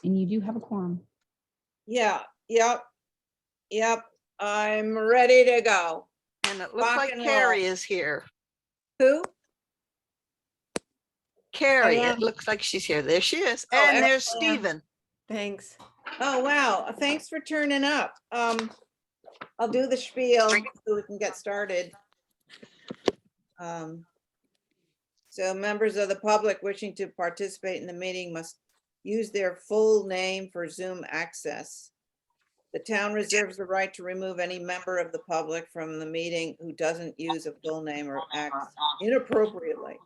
And you do have a quorum. Yeah, yep. I'm ready to go. And it looks Rock like and Carrie roll. is here. Who? Carrie, am. it looks like she's here. There she is. Oh, And there's excellent. Stephen. Thanks. Oh, wow. Thanks for turning up. I'll do the spiel so we can get started. So members of the public wishing to participate in the meeting must use their full name for Zoom access. The town reserves the right to remove any member of the public from the meeting who doesn't use a full name or acts inappropriately.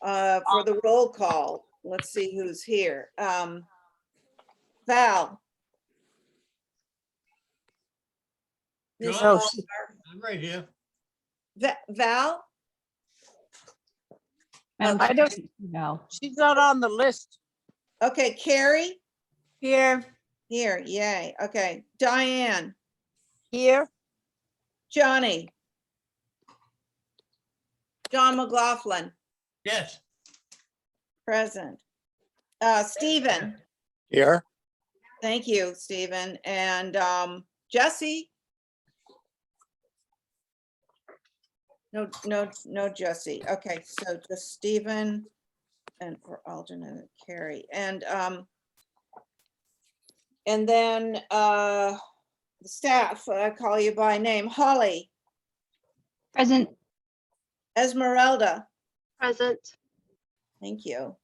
For the roll call, let's see who's here. Val. Ms. John? Val- I'm right here. Val? Madam I Chair, don't- see Val. She's not on the list. Okay, Carrie? Here, Here, yay. Okay, Diane, here, Johnny. John McLaughlin, Yes. present. Stephen, Here, thank you, Stephen. And Jesse? No, Jesse. Okay, so just Stephen and for alternate Carrie. And then the staff, I call you by name, Holly, Present. Esmeralda, Present. thank you.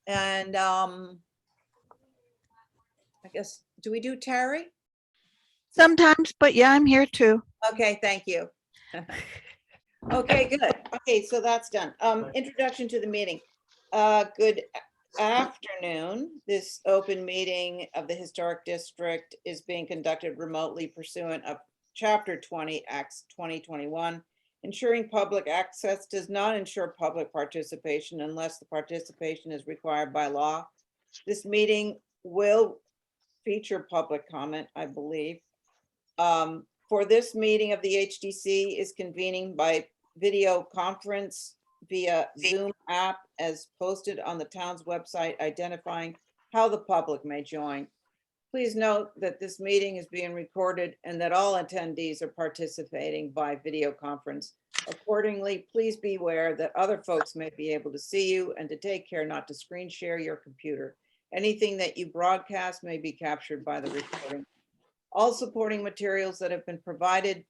And I guess, do we do Terry? Sometimes, but yeah, I'm here too. Okay, thank you. Okay, good. Okay, so that's done. Introduction to the meeting. Good afternoon. This open meeting of the Historic District is being conducted remotely pursuant of Chapter 20, Acts 2021. Ensuring public access does not ensure public participation unless the participation is required by law. This meeting will feature public comment, I believe. For this meeting of the HDC is convening by video conference via Zoom app as posted on the town's website, identifying how the public may join. Please note that this meeting is being recorded and that all attendees are participating by video conference. Accordingly, please be aware that other folks may be able to see you and to take care not to screen share your computer. Anything that you broadcast may be captured by the recording. All supporting materials that have been provided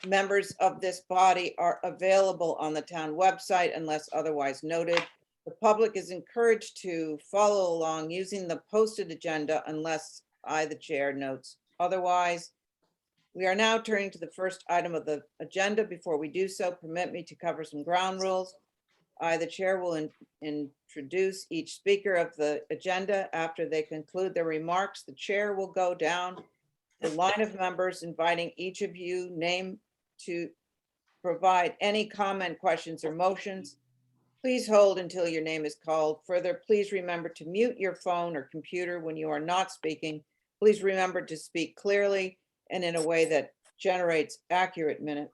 members of this body are available on the town website unless otherwise noted. The public is encouraged to follow along using the posted agenda unless I, the chair, notes otherwise. We are now turning to the first item of the agenda. Before we do so, permit me to cover some ground rules. I, the chair, will introduce each speaker of the agenda. After they conclude their remarks, the chair will go down the line of members, inviting each of you name to provide any comment, questions, or motions. Please hold until your name is called. Further, please remember to mute your phone or computer when you are not speaking. Please remember to speak clearly and in a way that generates accurate minutes.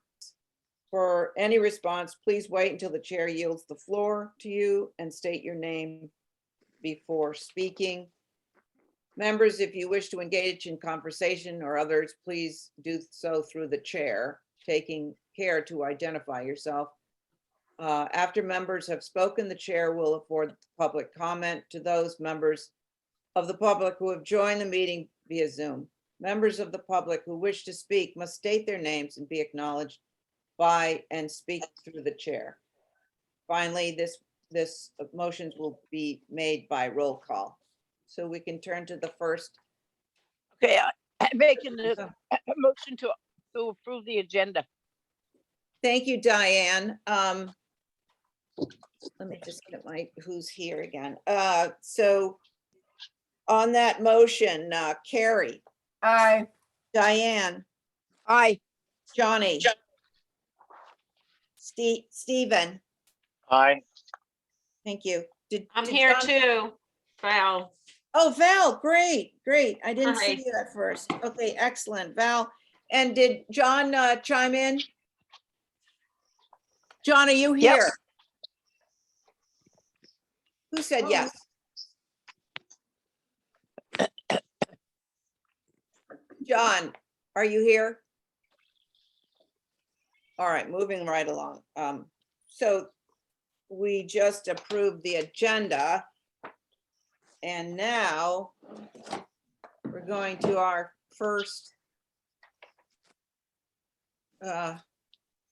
For any response, please wait until the chair yields the floor to you and state your name before speaking. Members, if you wish to engage in conversation or others, please do so through the chair, taking care to identify yourself. After members have spoken, the chair will afford public comment to those members of the public who have joined the meeting via Zoom. Members of the public who wish to speak must state their names and be acknowledged by and speak through the chair. Finally, this motions will be made by roll call. So we can turn to the first. okay, I'm making a motion to approve the agenda. Thank you, Diane. Let me just get who's here again. So on that motion, Carrie, Aye. Diane, Aye. Johnny, Stephen, aye. thank you. I'm did here John- too, Val. Oh, Val, great. I didn't see Hi. you at first. Okay, excellent, Val. And did John chime in? John, are you Yep. here? Who said yes? John, are you here? All right, moving right along. So we just approved the agenda. And now we're going to our first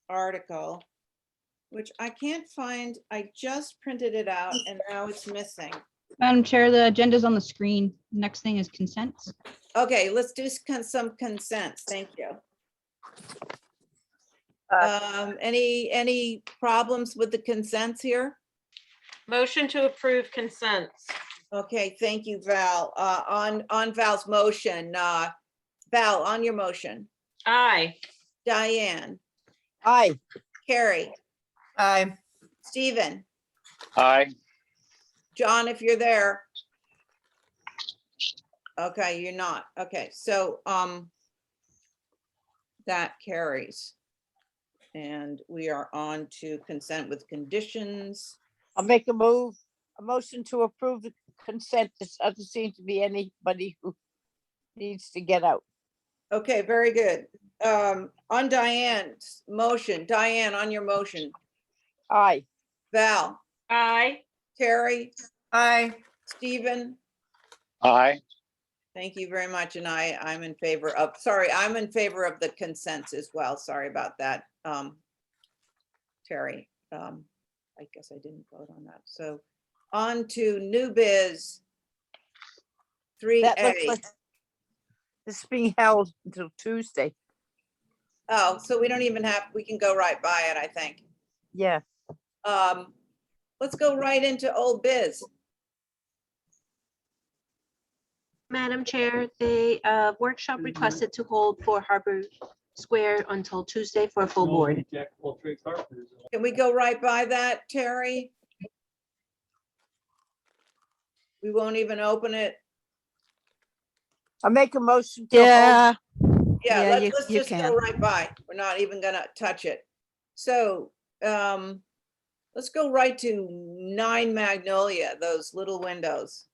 article, which I can't find. I just printed it out and now it's missing. Madam Chair, the agenda's on the screen. Next thing is consents. Okay, let's do some consents. Thank you. Any problems with the consents here? Motion to approve consents. Okay, thank you, Val. On Val's motion, Val, on your motion, Aye. Diane, Aye. Carrie, Aye. Stephen, Aye. John, if you're there. Okay, you're not. Okay, so that carries. And we are on to consent with conditions. I'll make a motion to approve the consent. There doesn't seem to be anybody who needs to get out. Okay, very good. On Diane's motion, Diane, on your motion, Aye. Val, Aye. Terry, Aye. Stephen, Aye. thank you very much. And I'm in favor of, sorry, I'm in favor of the consents as well. Sorry about that. Terry, I guess I didn't vote on that. So on to new biz That looks 3A. like this is being held until Tuesday. Oh, so we don't even have, we can go right by it, I think. Yeah. Let's go right into old biz. Madam Chair, the workshop requested to hold for Harbor Square until Tuesday for a full board. Can we go right by that, Terry? We won't even open it. I'll make a motion to hold. Yeah. Yeah, Yeah, let's you just go can. right by. We're not even gonna touch it. So, let's go right to 9 Magnolia, those little windows.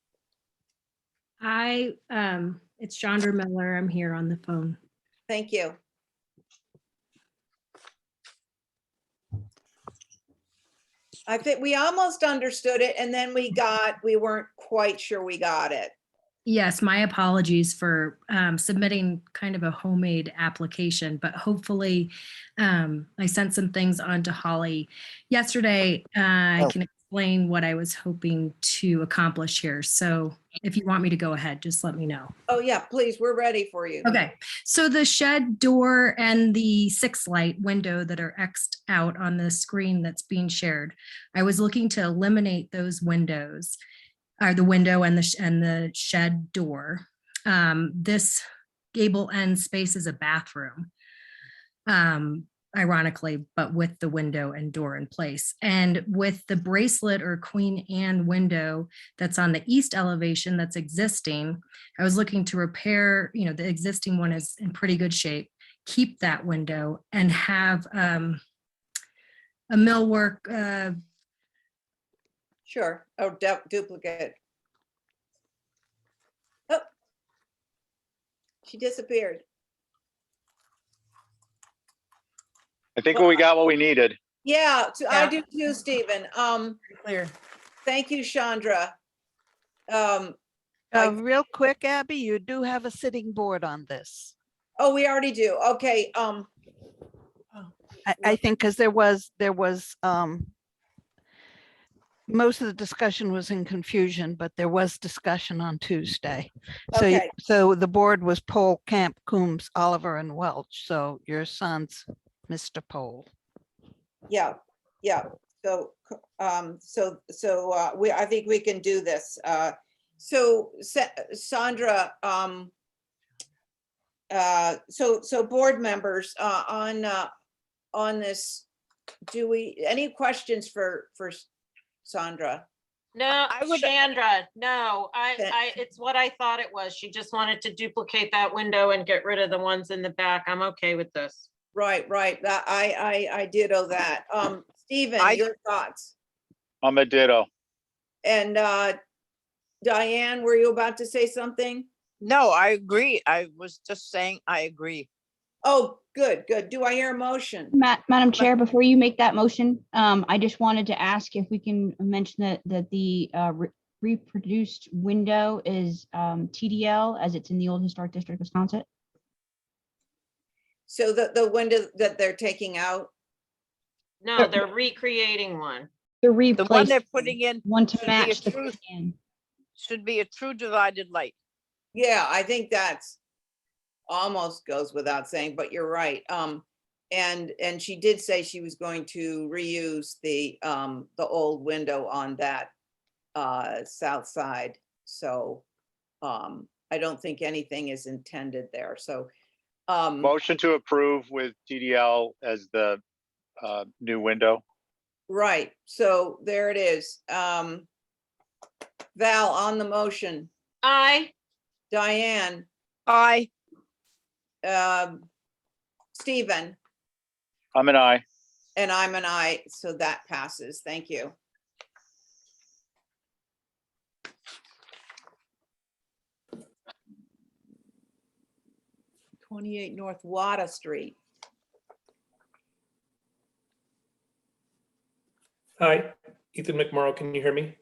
It's Chandra Miller. I'm here on the phone. Thank you. I think we almost understood it and then we weren't quite sure we got it. Yes, my apologies for submitting kind of a homemade application, but hopefully I sent some things on to Holly yesterday. I can explain what I was hoping to accomplish here. So if you want me to go ahead, just let me know. Oh yeah, please, we're ready for you. Okay, so the shed door and the 6-light window that are X'd out on the screen that's being shared, I was looking to eliminate those windows, or the window and the shed door. This gable end space is a bathroom, ironically, but with the window and door in place. And with the bracelet or Queen Anne window that's on the east elevation that's existing, I was looking to repair, the existing one is in pretty good shape, keep that window and have a millwork. Sure. Oh, duplicate. Oh. She disappeared. I think we got what we needed. Yeah, I Yeah. do too, Stephen. Clear. Thank you, Chandra. Real quick, Abby, you do have a sitting board on this. Oh, we already do. Okay, I think because there was most of the discussion was in confusion, but there was discussion on Tuesday. So, Okay. so the board was Pohl, Camp, Coombs, Oliver, and Welch. So your son's Mr. Pohl. yeah. So, I think we can do this. So Sandra, so board members, on this, any questions for Sandra? No, I would- Chandra, no, Okay. it's what I thought it was. She just wanted to duplicate that window and get rid of the ones in the back. I'm okay with this. Right. That I ditto that. Stephen, your thoughts? I'm a ditto. And Diane, were you about to say something? No, I agree. I was just saying, I agree. Oh, good, good. Do I hear a motion? Madam Chair, before you make that motion, I just wanted to ask if we can mention that the reproduced window is TDL as it's in the Old Historic District, Wisconsin. So the window that they're taking out, No, they're recreating one. The The one replace they're putting in one to should be a match the true, plan. should be a true divided light. yeah, I think that's almost goes without saying, but you're right. And she did say she was going to reuse the old window on that south side. So I don't think anything is intended there. So Motion to approve with TDL as the new window. right, so there it is. Val on the motion, Aye. Diane, I, Stephen, I'm an aye. and I'm an aye, so that passes. Thank you. '28 North Wada Street. Hi, Ethan McMorrow, can you hear me?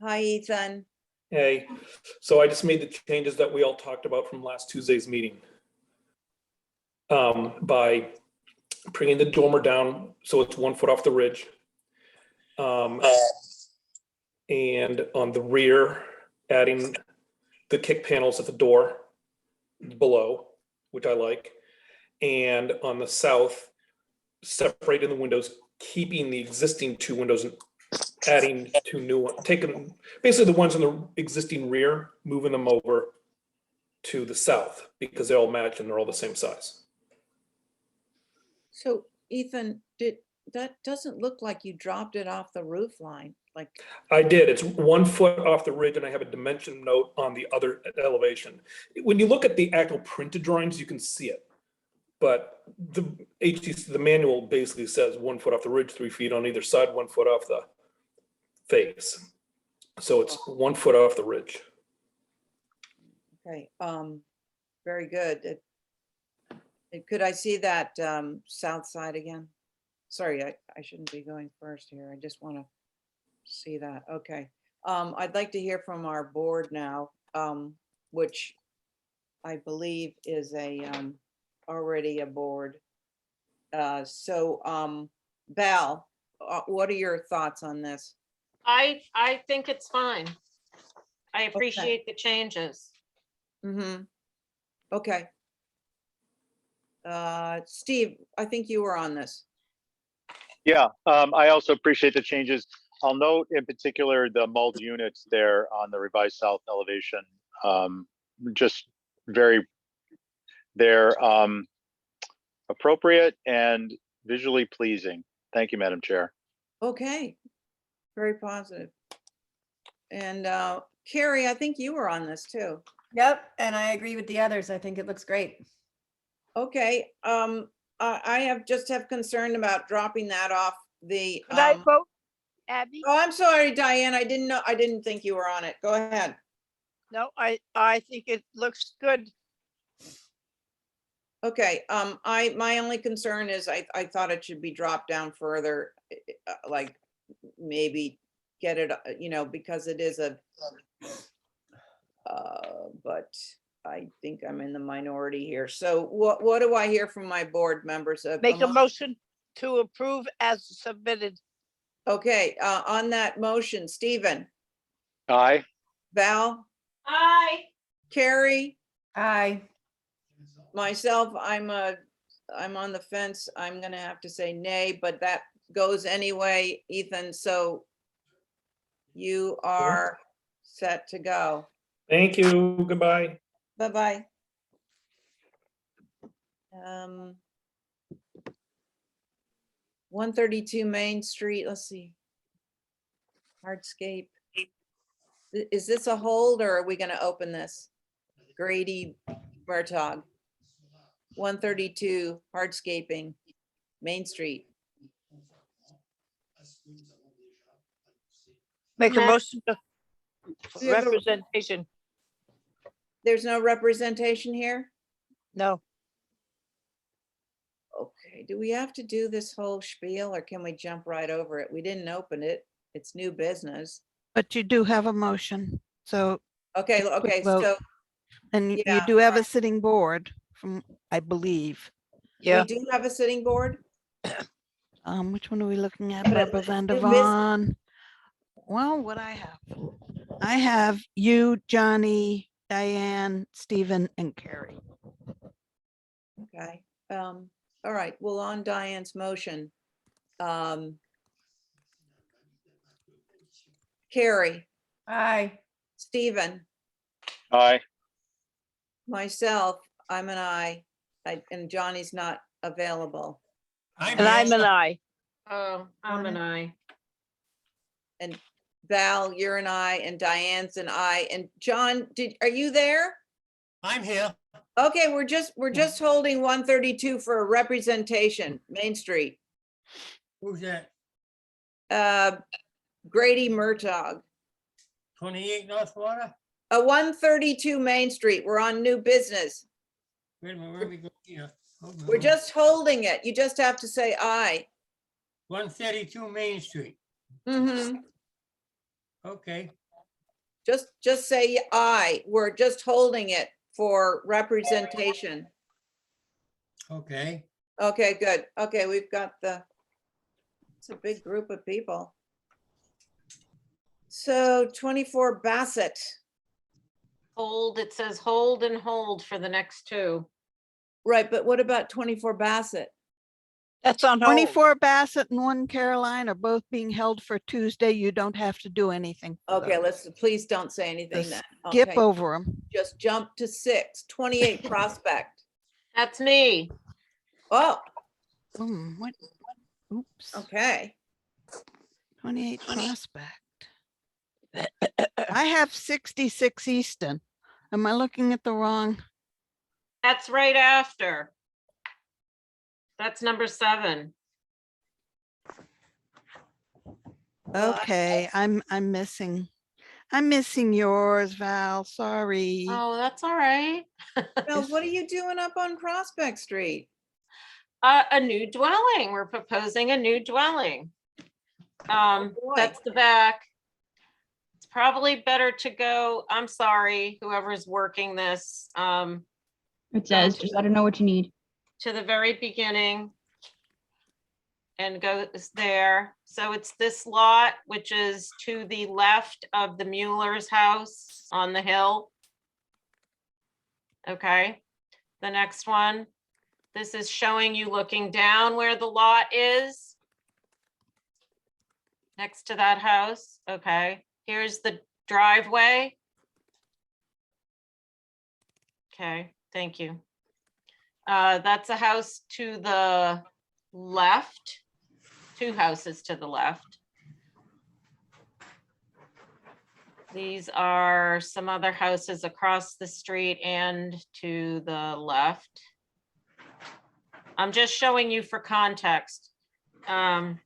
Hi, Ethan. Hey, so I just made the changes that we all talked about from last Tuesday's meeting. By bringing the dormer down so it's 1 foot off the ridge. And on the rear, adding the kick panels at the door below, which I like. And on the south, separating the windows, keeping the existing 2 windows and adding 2 new ones, taking basically the ones in the existing rear, moving them over to the south because they all match and they're all the same size. So Ethan, that doesn't look like you dropped it off the roof line, like, I did. It's 1 foot off the ridge and I have a dimension note on the other elevation. When you look at the actual printed drawings, you can see it. But the HTC, the manual basically says 1 foot off the ridge, 3 feet on either side, 1 foot off the face. So it's 1 foot off the ridge. okay, very good. Could I see that south side again? Sorry, I shouldn't be going first here. I just want to see that. Okay. I'd like to hear from our board now, which I believe is already a board. So Val, what are your thoughts on this? I think it's fine. I appreciate the changes. Mm-hmm. Okay. Steve, I think you were on this. Yeah, I also appreciate the changes. I'll note in particular the mulled units there on the revised south elevation. Just they're appropriate and visually pleasing. Thank you, Madam Chair. Okay, very positive. And Carrie, I think you were on this too. Yep, and I agree with the others. I think it looks great. Okay, I have concern about dropping that off the. could I vote, Abby? Oh, I'm sorry, Diane. I didn't know. I didn't think you were on it. Go ahead. No, I think it looks good. Okay, my only concern is I thought it should be dropped down further, like maybe get it, because it is a, but I think I'm in the minority here. So what do I hear from my board members? Make a motion to approve as submitted. Okay, on that motion, Stephen, Aye. Val, Aye. Carrie, Aye. myself, I'm on the fence. I'm gonna have to say nay, but that goes anyway, Ethan, so you are set to go. Thank you. Goodbye. Bye-bye. 132 Main Street, let's see. Hardscape. Is this a hold or are we gonna open this? Grady Bertog. 132 Hardscaping, Main Street. Make a Ma- motion to We have a- representation. there's no representation here? No, Okay, do we have to do this whole spiel or can we jump right over it? We didn't open it. It's new business. But you do have a motion, so, Okay, okay, so vote. and you Yeah, do have a sitting board from, I believe. we yeah, do have a sitting board? Which one are we looking at? But Barbara it's Van der new business. Vaan. Well, what I have you, Johnny, Diane, Stephen, and Carrie. Okay, all right, well, on Diane's motion. Carrie, Aye. Stephen, Aye. myself, I'm an I, and Johnny's not available. and I'm an I. Oh, I'm an aye. And Val, you're an I, and Diane's an I, and John, are you there? I'm here. Okay, we're just holding 132 for a representation, Main Street. Who's that? Grady Murtaugh. 28 North Water? 132 Main Street. We're on new business. Wait a minute, where are we going here? Hold on. We're just holding it. You just have to say aye. 132 Main Street. Mm-hmm. Okay, Just say aye. We're just holding it for representation. okay. Okay, good. Okay, we've got it's a big group of people. So 24 Bassett. Hold, it says hold and hold for the next two. Right, but what about 24 Bassett? That's on hold. 24 Bassett and 1 Caroline are both being held for Tuesday. You don't have to do anything. for Okay, those. please don't say anything Just then. skip Okay, over them. just jump to 6, 28 Prospect. That's me. Oh, What? Oops. okay. 28 Prospect. I have 66 Easton. Am I looking at the wrong? That's right after. That's number 7. Well, Okay, I'm missing yours, Val. Sorry. Oh, that's all right. Mel, what are you doing up on Prospect Street? A new dwelling. We're proposing a new dwelling. boy. That's the back. It's probably better to go, I'm sorry, whoever's working this, It says, just let her know what you need. to the very beginning and goes there. So it's this lot, which is to the left of the Mueller's house on the hill. Okay, the next one. This is showing you looking down where the lot is. Next to that house. Okay, here's the driveway. Okay, thank you. That's a house to the left, 2 houses to the left. These are some other houses across the street and to the left. I'm just showing you for context. And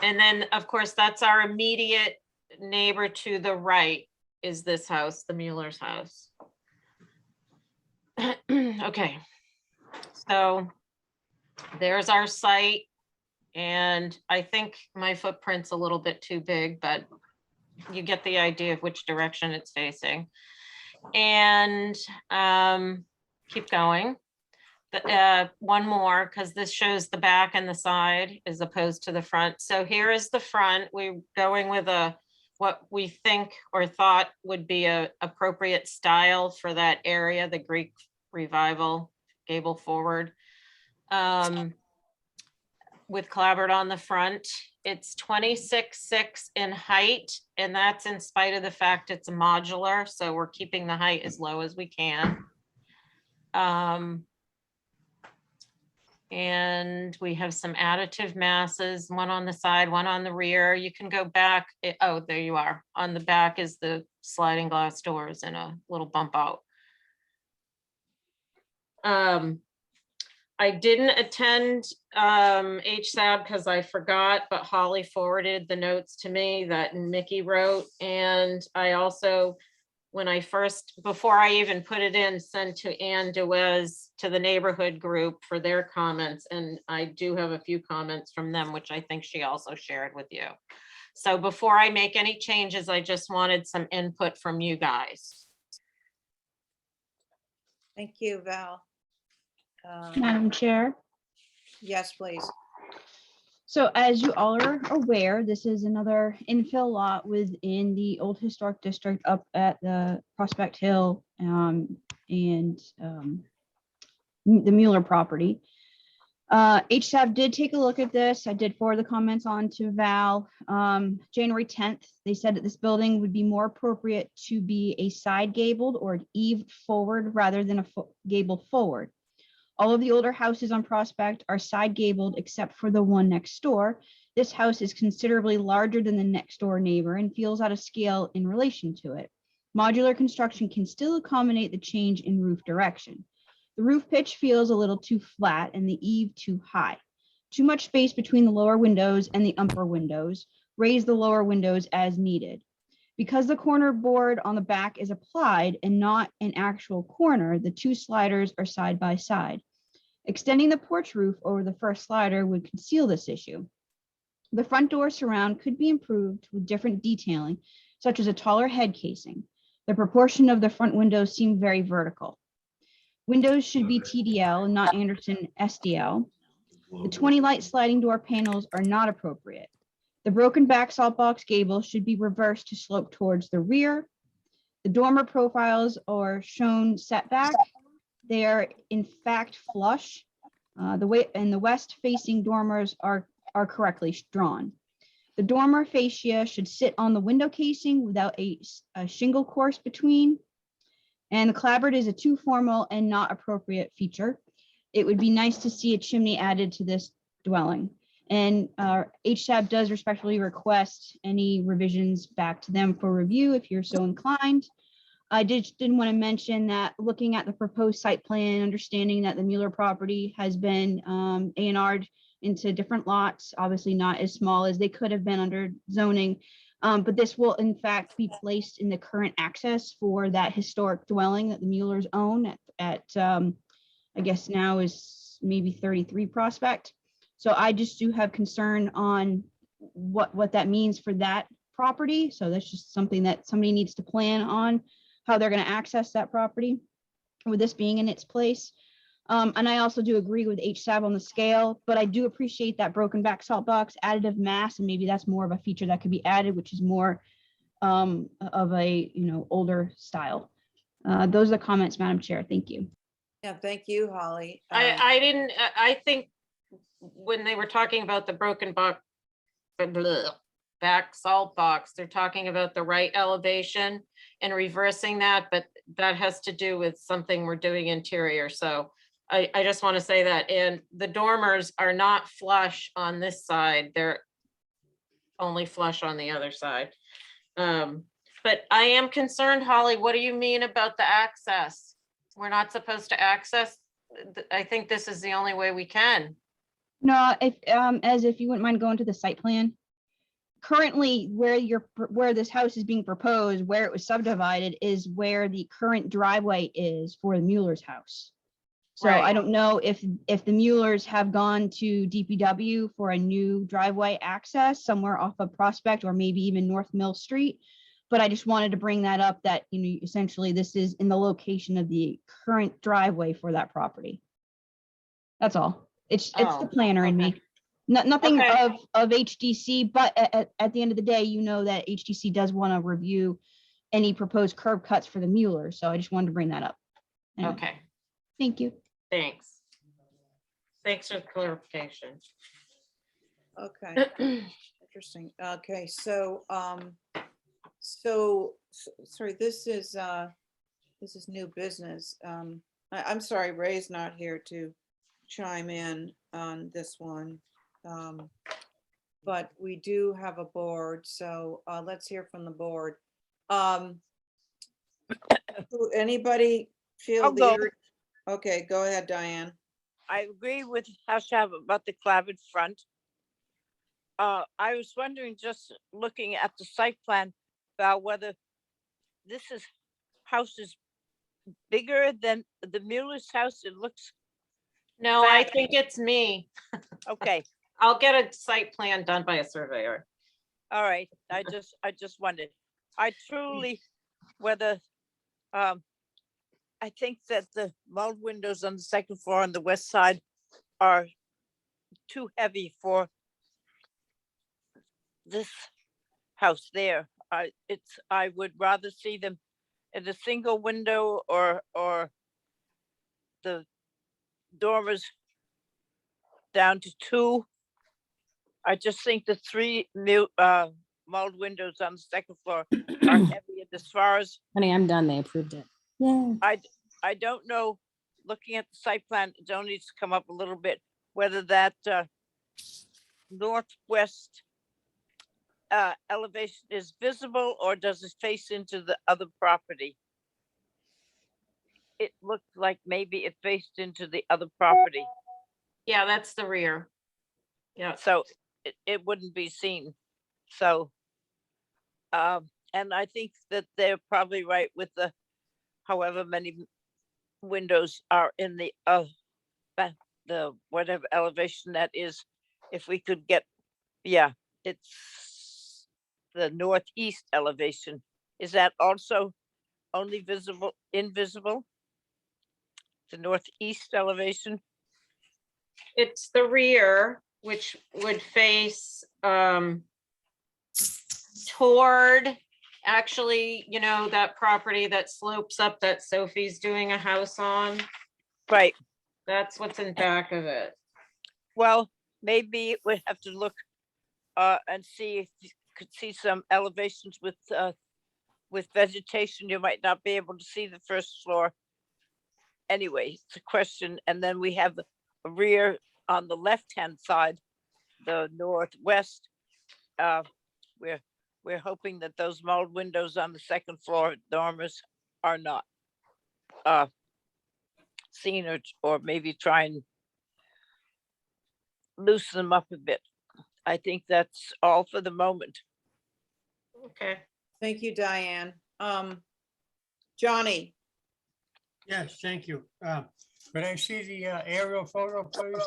then, of course, that's our immediate neighbor to the right is this house, the Mueller's house. Okay, so there's our site. And I think my footprint's a little bit too big, but you get the idea of which direction it's facing. And keep going. One more, because this shows the back and the side as opposed to the front. So here is the front. We're going with what we think or thought would be a appropriate style for that area, the Greek Revival gable forward. With clapboard on the front. It's 26.6 in height, and that's in spite of the fact it's a modular, so we're keeping the height as low as we can. And we have some additive masses, one on the side, one on the rear. You can go back. Oh, there you are. On the back is the sliding glass doors and a little bump out. I didn't attend HSAB because I forgot, but Holly forwarded the notes to me that Mickey wrote. And I also when I first, before I even put it in, sent to Ann Dewez to the neighborhood group for their comments. And I do have a few comments from them, which I think she also shared with you. So before I make any changes, I just wanted some input from you guys. Thank you, Val. Madam Chair. Yes, please. So as you all are aware, this is another infill lot within the old historic district up at the Prospect Hill and the Mueller property. HSAB did take a look at this. I did forward the comments on to Val. January 10th, they said that this building would be more appropriate to be a side gabled or an eave forward rather than a gabled forward. All of the older houses on Prospect are side gabled except for the one next door. This house is considerably larger than the next door neighbor and feels out of scale in relation to it. Modular construction can still accommodate the change in roof direction. The roof pitch feels a little too flat and the eave too high. Too much space between the lower windows and the upper windows. Raise the lower windows as needed. Because the corner board on the back is applied and not an actual corner, the two sliders are side by side. Extending the porch roof over the first slider would conceal this issue. The front door surround could be improved with different detailing, such as a taller head casing. The proportion of the front windows seem very vertical. Windows should be TDL and not Anderson SDL. The 20 light sliding door panels are not appropriate. The broken back salt box gable should be reversed to slope towards the rear. The dormer profiles are shown setback. They are in fact flush. The west facing dormers are correctly drawn. The dormer fascia should sit on the window casing without a shingle course between. And the clapboard is a too formal and not appropriate feature. It would be nice to see a chimney added to this dwelling. And HSAB does respectfully request any revisions back to them for review if you're so inclined. I didn't want to mention that looking at the proposed site plan, understanding that the Mueller property has been A&R'd into different lots, obviously not as small as they could have been under zoning, but this will in fact be placed in the current access for that historic dwelling that the Muellers own at I guess now is maybe 33 Prospect. So I just do have concern on what that means for that property. So that's just something that somebody needs to plan on, how they're going to access that property with this being in its place. And I also do agree with HSAB on the scale, but I do appreciate that broken back salt box additive mass, and maybe that's more of a feature that could be added, which is more of a older style. Those are the comments, Madam Chair. Thank you. Yeah, thank you, Holly. I think when they were talking about the broken back salt box, they're talking about the right elevation and reversing that, but that has to do with something we're doing interior. So I just want to say that. And the dormers are not flush on this side. They're only flush on the other side. But I am concerned, Holly, what do you mean about the access? We're not supposed to access. I think this is the only way we can. No, if you wouldn't mind going to the site plan. Currently, where this house is being proposed, where it was subdivided, is where the current driveway is for the Mueller's house. So Right. I don't know if the Muellers have gone to DPW for a new driveway access somewhere off of Prospect or maybe even North Mill Street. But I just wanted to bring that up, that essentially this is in the location of the current driveway for that property. That's all. It's the planner in me. Nothing Okay. of HDC, but at the end of the day, that HDC does want to review any proposed curb cuts for the Mueller. So I just wanted to bring that up. Anyway, Okay, thank you. thanks. Thanks for the clarification. Okay, interesting. Okay, so sorry, this is new business. I'm sorry, Ray's not here to chime in on this one. But we do have a board, so let's hear from the board. Anybody feel I'll go. Okay, go ahead, Diane. I agree with Hashab about the clavered front. I was wondering, just looking at the site plan, about whether this is house is bigger than the Mueller's house? It looks, No, I Fab. think it's me. okay, I'll get a site plan done by a surveyor. all right. I just wondered. I truly, whether, I think that the mulled windows on the second floor on the west side are too heavy for this house there. I would rather see them in a single window or the dormers down to two. I just think the three mulled windows on the second floor are heavy. And as far as Honey, I'm done. They approved it. Yeah. I don't know, looking at the site plan, it only needs to come up a little bit, whether that northwest elevation is visible or does it face into the other property? It looked like maybe it faced into the other property, Yeah, that's the rear. Yeah, so it wouldn't be seen. So, and I think that they're probably right with the however many windows are in the whatever elevation that is. If we could get, yeah, it's the northeast elevation. Is that also only visible, invisible? The northeast elevation? it's the rear, which would face toward, actually, you know, that property that slopes up that Sophie's doing a house on. Right. That's what's in back of it. Well, maybe we'd have to look and see if you could see some elevations with vegetation. You might not be able to see the first floor. Anyway, it's a question. And then we have a rear on the left-hand side, the northwest. We're hoping that those mulled windows on the second floor dormers are not seen, or maybe try and loosen them up a bit. I think that's all for the moment. Okay. Thank you, Diane. Johnny, Yes, thank you. Could I see the aerial photo, please?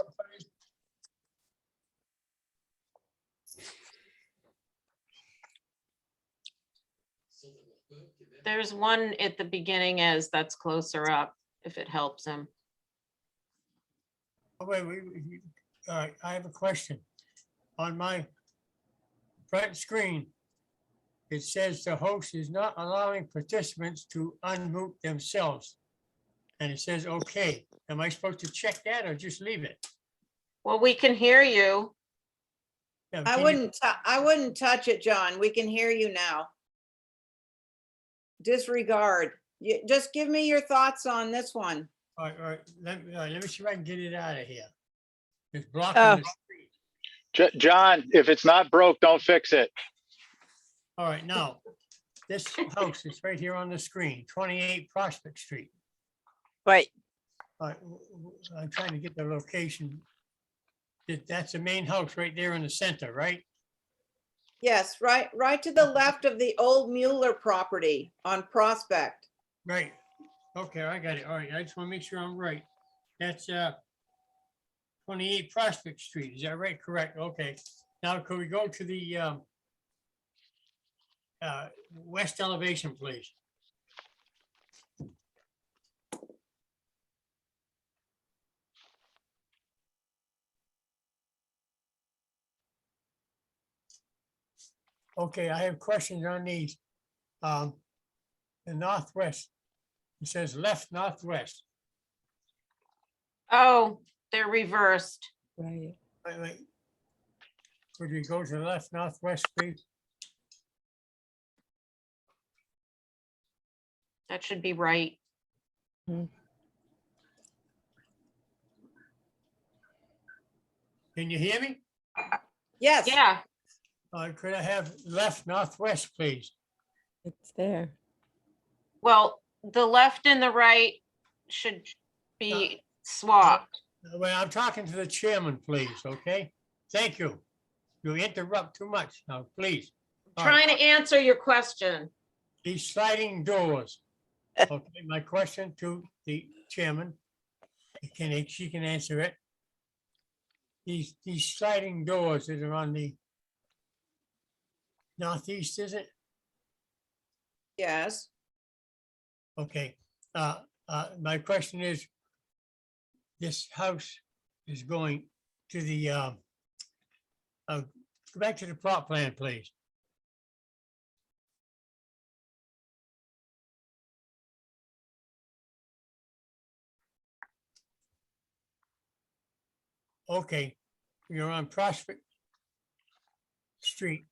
There's one at the beginning as that's closer up, if it helps him. Oh, wait, I have a question. On my front screen, it says the host is not allowing participants to unmute themselves. And it says, okay. Am I supposed to check that or just leave it? Well, we can hear you. Yeah, I can you- wouldn't touch it, John. We can hear you now. Disregard. Just give me your thoughts on this one. All right, let me see if I can get it out of here. It's blocking the screen. John, if it's not broke, don't fix it. All right, now, this house is right here on the screen, 28 Prospect Street. Right. I'm trying to get the location. That's the main house right there in the center, right? Yes, right to the left of the old Mueller property on Prospect. Right. Okay, I got it. All right, I just want to make sure I'm right. That's 28 Prospect Street. Is that right? Correct. Okay. Now, could we go to the west elevation, please? Okay, I have questions on these. The northwest, it says left northwest. Oh, they're reversed. Right. Wait. Could we go to the left northwest, please? That should be right. Can you hear me? Yes. Yeah, Could I have left northwest, please? It's there. well, the left and the right should be swapped. Well, I'm talking to the chairman, please, okay? Thank you. You interrupt too much now, please. All right, Trying to answer your question. these sliding doors, Okay, my question to the chairman, she can answer it. These sliding doors that are on the northeast, is it? Yes, Okay, my question is, this house is going to the, go back to the plot plan, please. Okay, you're on Prospect Street.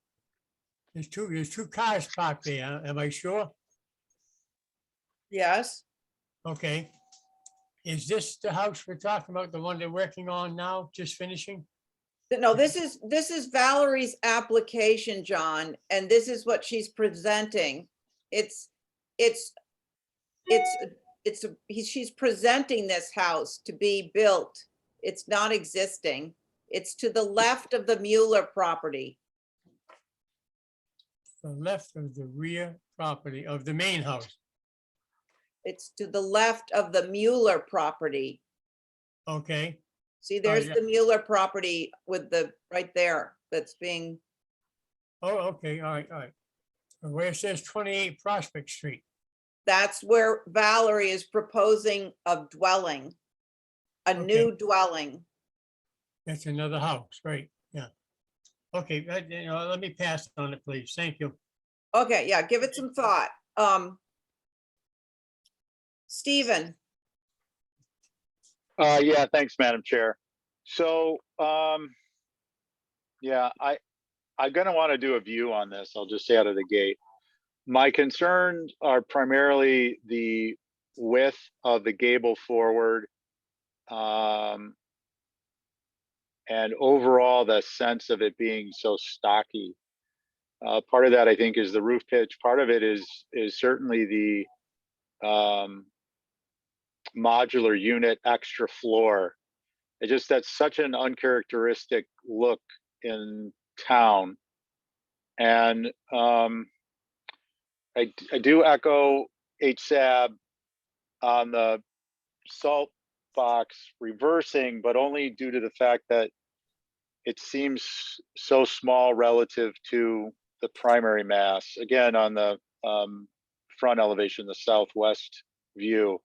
There's two cars parked there, am I sure? yes. Okay. Is this the house we're talking about, the one they're working on now, just finishing? No, this is Valerie's application, John, and this is what she's presenting. She's presenting this house to be built. It's not existing. It's to the left of the Mueller property. The left of the rear property of the main house. It's to the left of the Mueller property. Okay, See, there's yeah. the Mueller property with the, right there, that's being, oh, okay, all right, all right. Where it says 28 Prospect Street. that's where Valerie is proposing a dwelling, a new dwelling. That's another house, right, yeah. Okay, let me pass on it, please. Thank you. Okay, yeah, give it some thought. Stephen, Yeah, thanks, Madam Chair. So, yeah, I'm gonna want to do a view on this. I'll just say out of the gate. My concerns are primarily the width of the gable forward, and overall the sense of it being so stocky. Part of that, I think, is the roof pitch. Part of it is certainly the modular unit extra floor. It just, that's such an uncharacteristic look in town. And I do echo HSAB on the salt box reversing, but only due to the fact that it seems so small relative to the primary mass. Again, on the front elevation, the southwest view.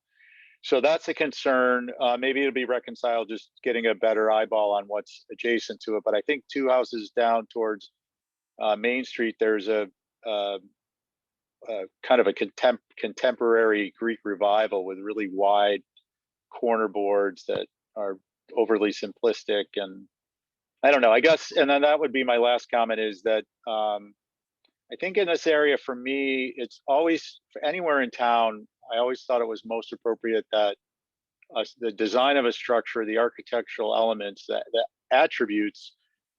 So that's a concern. Maybe it'll be reconciled just getting a better eyeball on what's adjacent to it. But I think two houses down towards Main Street, there's a kind of a contemporary Greek revival with really wide corner boards that are overly simplistic. And I don't know, I guess, and then that would be my last comment, is that I think in this area, for me, it's always, for anywhere in town, I always thought it was most appropriate that the design of a structure, the architectural elements, the attributes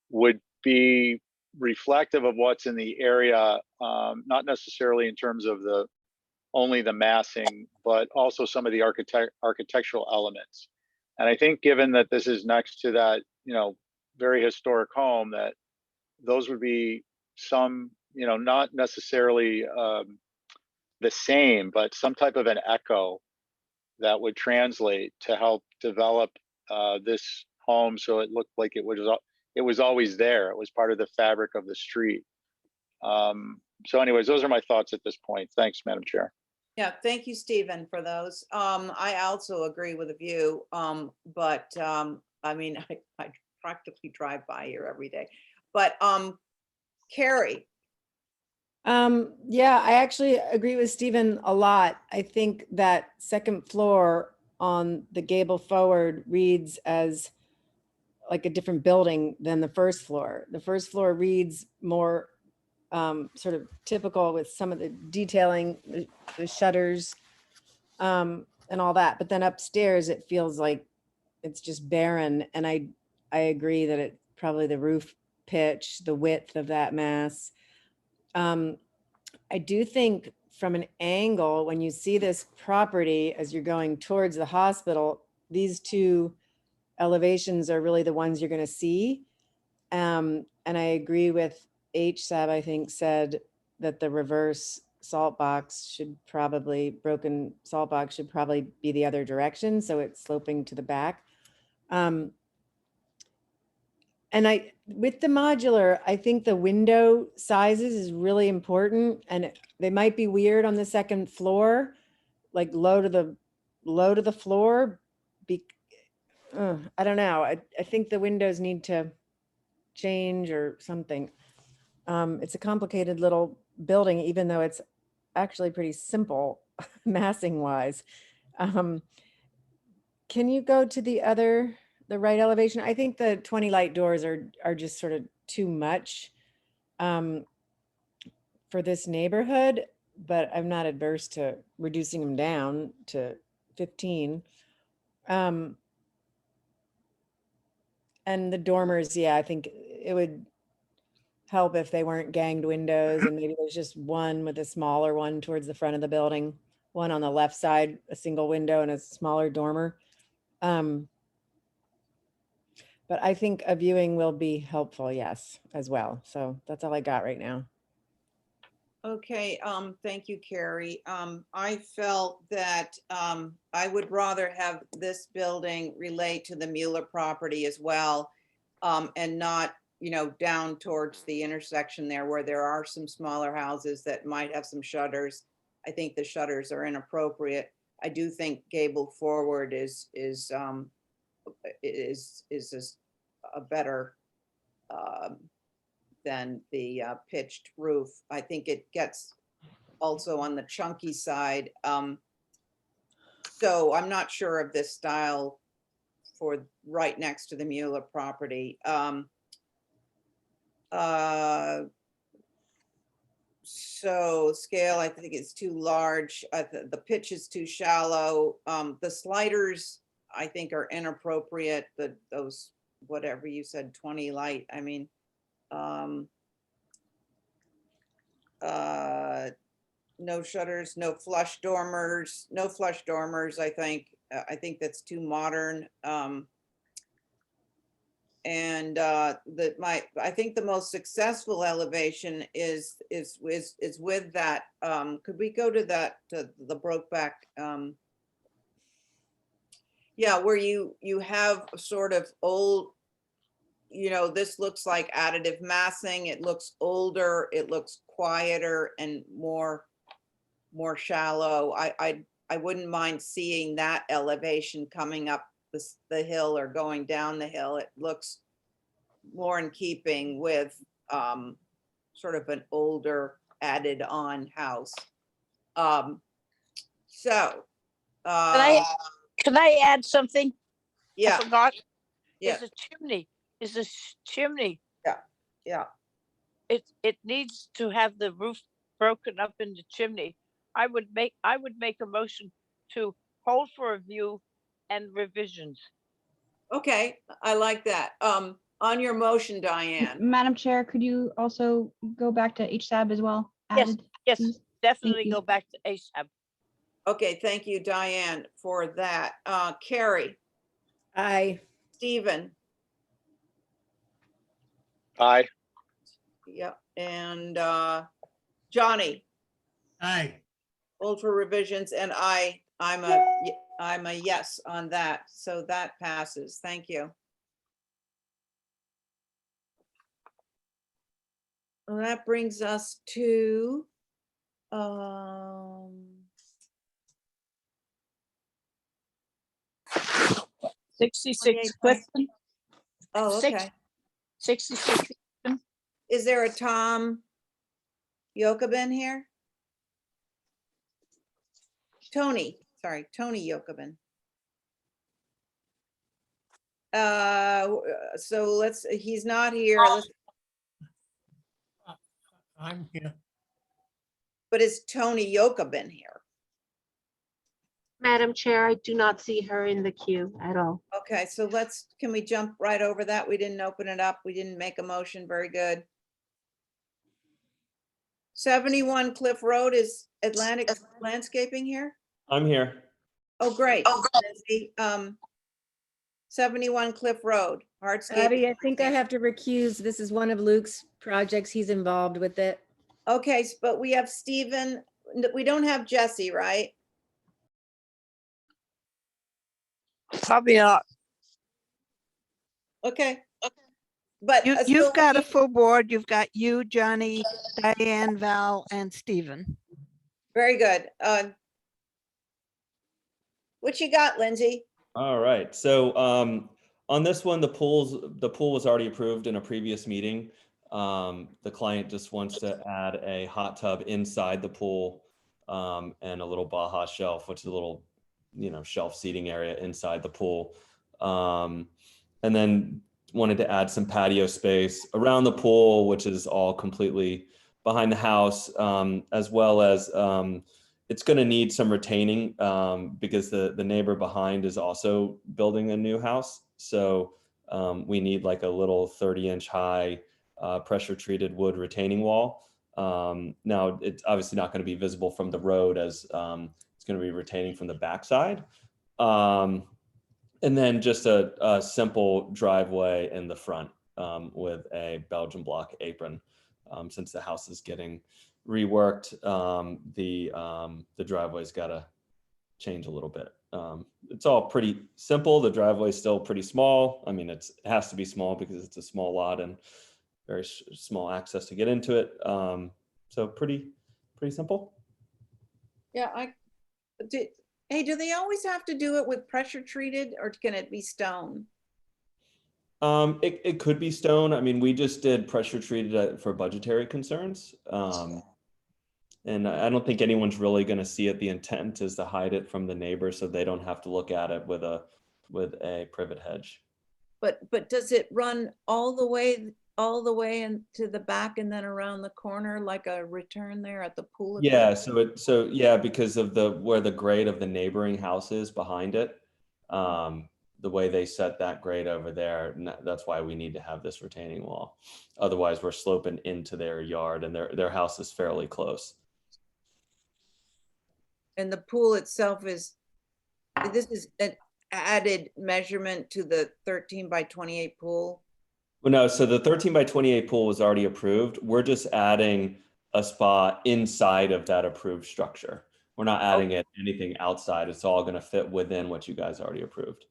would be reflective of what's in the area, not necessarily in terms of only the massing, but also some of the architectural elements. And I think given that this is next to that, very historic home, that those would be some, not necessarily the same, but some type of an echo that would translate to help develop this home so it looked like it was always there. It was part of the fabric of the street. So anyways, those are my thoughts at this point. Thanks, Madam Chair. yeah, thank you, Stephen, for those. I also agree with the view, but I mean, I practically drive by here every day. But Carrie, Yeah, I actually agree with Stephen a lot. I think that second floor on the gable forward reads as like a different building than the first floor. The first floor reads more sort of typical with some of the detailing, the shutters, and all that. But then upstairs, it feels like it's just barren. And I agree that it probably the roof pitch, the width of that mass. I do think from an angle, when you see this property as you're going towards the hospital, these two elevations are really the ones you're going to see. And I agree with HSAB, I think, said that the reverse salt box should probably, broken salt box should probably be the other direction, so it's sloping to the back. And with the modular, I think the window sizes is really important, and they might be weird on the second floor, like low to the floor. I don't know. I think the windows need to change or something. It's a complicated little building, even though it's actually pretty simple massing wise. Can you go to the right elevation? I think the 20 light doors are just sort of too much for this neighborhood, but I'm not adverse to reducing them down to 15. And the dormers, yeah, I think it would help if they weren't ganged windows, and maybe there's just one with a smaller one towards the front of the building, one on the left side, a single window and a smaller dormer. But I think a viewing will be helpful, yes, as well. So that's all I got right now. Okay, thank you, Carrie. I felt that I would rather have this building relate to the Mueller property as well, and not, down towards the intersection there where there are some smaller houses that might have some shutters. I think the shutters are inappropriate. I do think gable forward is a better than the pitched roof. I think it gets also on the chunky side. So I'm not sure of this style for right next to the Mueller property. So scale, I think it's too large. The pitch is too shallow. The sliders, I think, are inappropriate. Those, whatever you said, 20 light. I mean, no shutters, no flush dormers, I think. I think that's too modern. I think the most successful elevation is with that. Could we go to that, to the Brokeback? Yeah, where you have a sort of old, this looks like additive massing. It looks older, it looks quieter and more shallow. I wouldn't mind seeing that elevation coming up the hill or going down the hill. It looks more in keeping with sort of an older added on house. Can I add something? Yeah. I forgot. Yeah. Is a chimney. Is a chimney. Yeah. It needs to have the roof broken up into chimney. I would make a motion to hold for a view and revisions. Okay, I like that. On your motion, Diane. Madam Chair, could you also go back to HSAB as well? Yes, Added, yes, please? definitely you. go back to ASAP. Okay, thank you, Diane, for that. Carrie, Aye. Stephen, Aye. yep, and Johnny, Aye. hold for revisions, and I'm a yes on that, so that passes. Thank you. Well, that brings us to 66 28. Clifton. Oh, Six- okay. 66. Is there a Tom Yokobin here? Tony Yokobin. So he's not here. I'm here. But is Tony Yokobin here? Madam Chair, I do not see her in the queue at all. Okay, so can we jump right over that? We didn't open it up. We didn't make a motion. Very good. 71 Cliff Road, is Atlantic Landscaping here? I'm here. Oh, great. 71 Cliff Road, hardscape. Abby, I think I have to recuse. This is one of Luke's projects. He's involved with it. Okay, but we have Stephen, we don't have Jesse, right? Probably not. Okay. But You, so you've got a we- full board. You've got you, Johnny, Diane, Val, and Stephen. Very good. What you got, Lindsay? All right, so on this one, the pool was already approved in a previous meeting. The client just wants to add a hot tub inside the pool and a little Baja shelf, which is a little, shelf seating area inside the pool. And then wanted to add some patio space around the pool, which is all completely behind the house, as well as it's going to need some retaining because the neighbor behind is also building a new house. So we need like a little 30-inch high pressure treated wood retaining wall. Now it's obviously not going to be visible from the road as it's going to be retaining from the backside. And then just a simple driveway in the front with a Belgian block apron. Since the house is getting reworked, the driveway's got to change a little bit. It's all pretty simple. The driveway is still pretty small. I mean, it has to be small because it's a small lot and very small access to get into it. So pretty simple. Yeah, hey, do they always have to do it with pressure treated or can it be stone? It could be stone. I mean, we just did pressure treated for budgetary concerns. And I don't think anyone's really going to see it. The intent is to hide it from the neighbor so they don't have to look at it with a privet hedge. But does it run all the way into the back and then around the corner like a return there at the pool? Yeah, so yeah, because of where the grade of the neighboring house is behind it, the way they set that grade over there, that's why we need to have this retaining wall. Otherwise, we're sloping into their yard, and their house is fairly close. And the pool itself this is an added measurement to the 13 by 28 pool? Well, no, so the 13 by 28 pool was already approved. We're just adding a spa inside of that approved structure. We're not adding anything outside. It's all going to fit within what you guys already approved.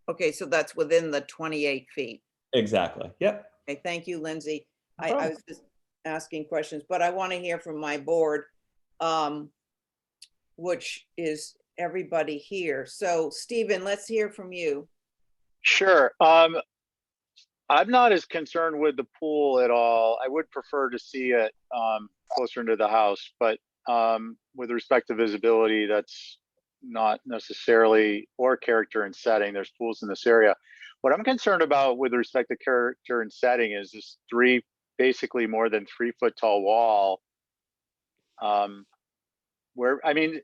Okay, so that's within the 28 feet. Exactly. Yep. Okay, thank you, Lindsay. No I problem. was just asking questions, but I want to hear from my board, which is everybody here. So Stephen, let's hear from you. Sure. I'm not as concerned with the pool at all. I would prefer to see it closer into the house, but with respect to visibility, that's not necessarily, or character and setting. There's pools in this area. What I'm concerned about with respect to character and setting is this basically more than 3 foot tall wall. Where, I mean,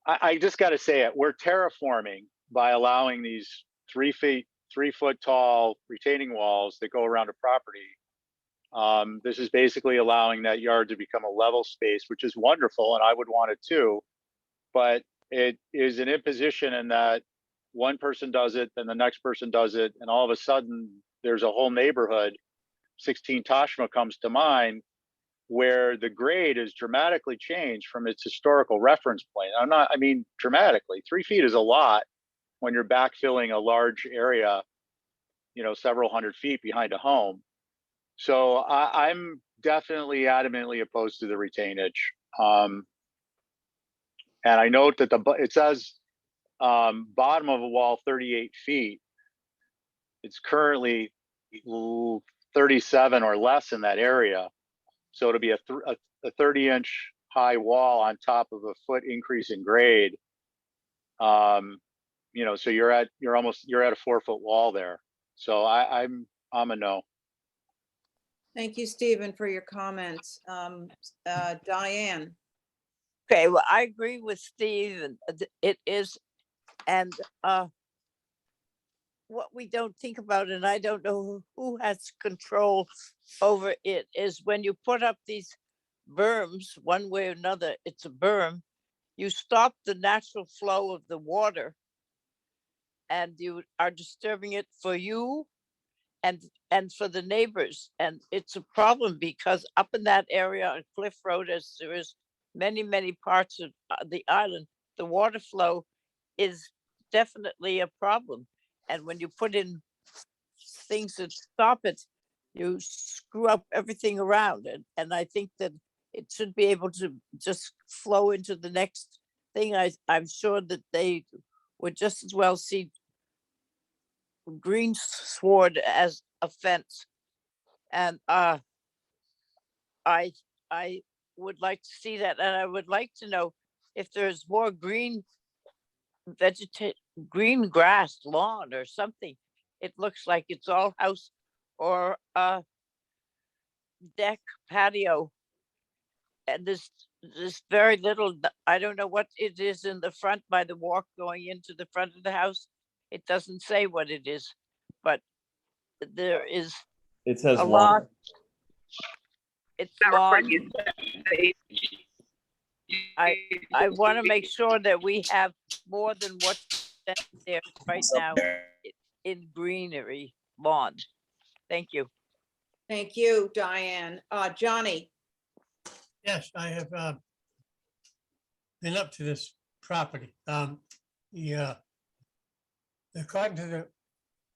I just got to say it, we're terraforming by allowing these 3 foot tall retaining walls that go around a property. This is basically allowing that yard to become a level space, which is wonderful, and I would want it too. But it is an imposition in that one person does it, then the next person does it, and all of a sudden there's a whole neighborhood. 16 Tashma comes to mind, where the grade is dramatically changed from its historical reference point. I mean, dramatically. 3 feet is a lot when you're backfilling a large area, several hundred feet behind a home. So I'm definitely adamantly opposed to the retainage. And I note that it says bottom of a wall 38 feet. It's currently 37 or less in that area. So it'll be a 30-inch high wall on top of a foot increase in grade. So you're at a 4 foot wall there. So I'm a no. Thank you, Stephen, for your comments. Diane. Okay, well, I agree with Steve. It is, and what we don't think about, and I don't know who has control over it, is when you put up these berms, one way or another, it's a berm, you stop the natural flow of the water and you are disturbing it for you and for the neighbors. And it's a problem because up in that area on Cliff Road, as there is many parts of the island, the water flow is definitely a problem. And when you put in things that stop it, you screw up everything around. And I think that it should be able to just flow into the next thing. I'm sure that they would just as well see green sward as a fence. And I would like to see that, and I would like to know if there's more green green grass, lawn or something. It looks like it's all house or deck, patio, and there's very little. I don't know what it is in the front by the walk going into the front of the house. It doesn't say what it is, but there is It says a lawn. lot. It's lawn. I want to make sure that we have more than what's there right now in greenery lawn. Thank you. Thank you, Diane. Johnny, Yes, I have been up to this property. According to the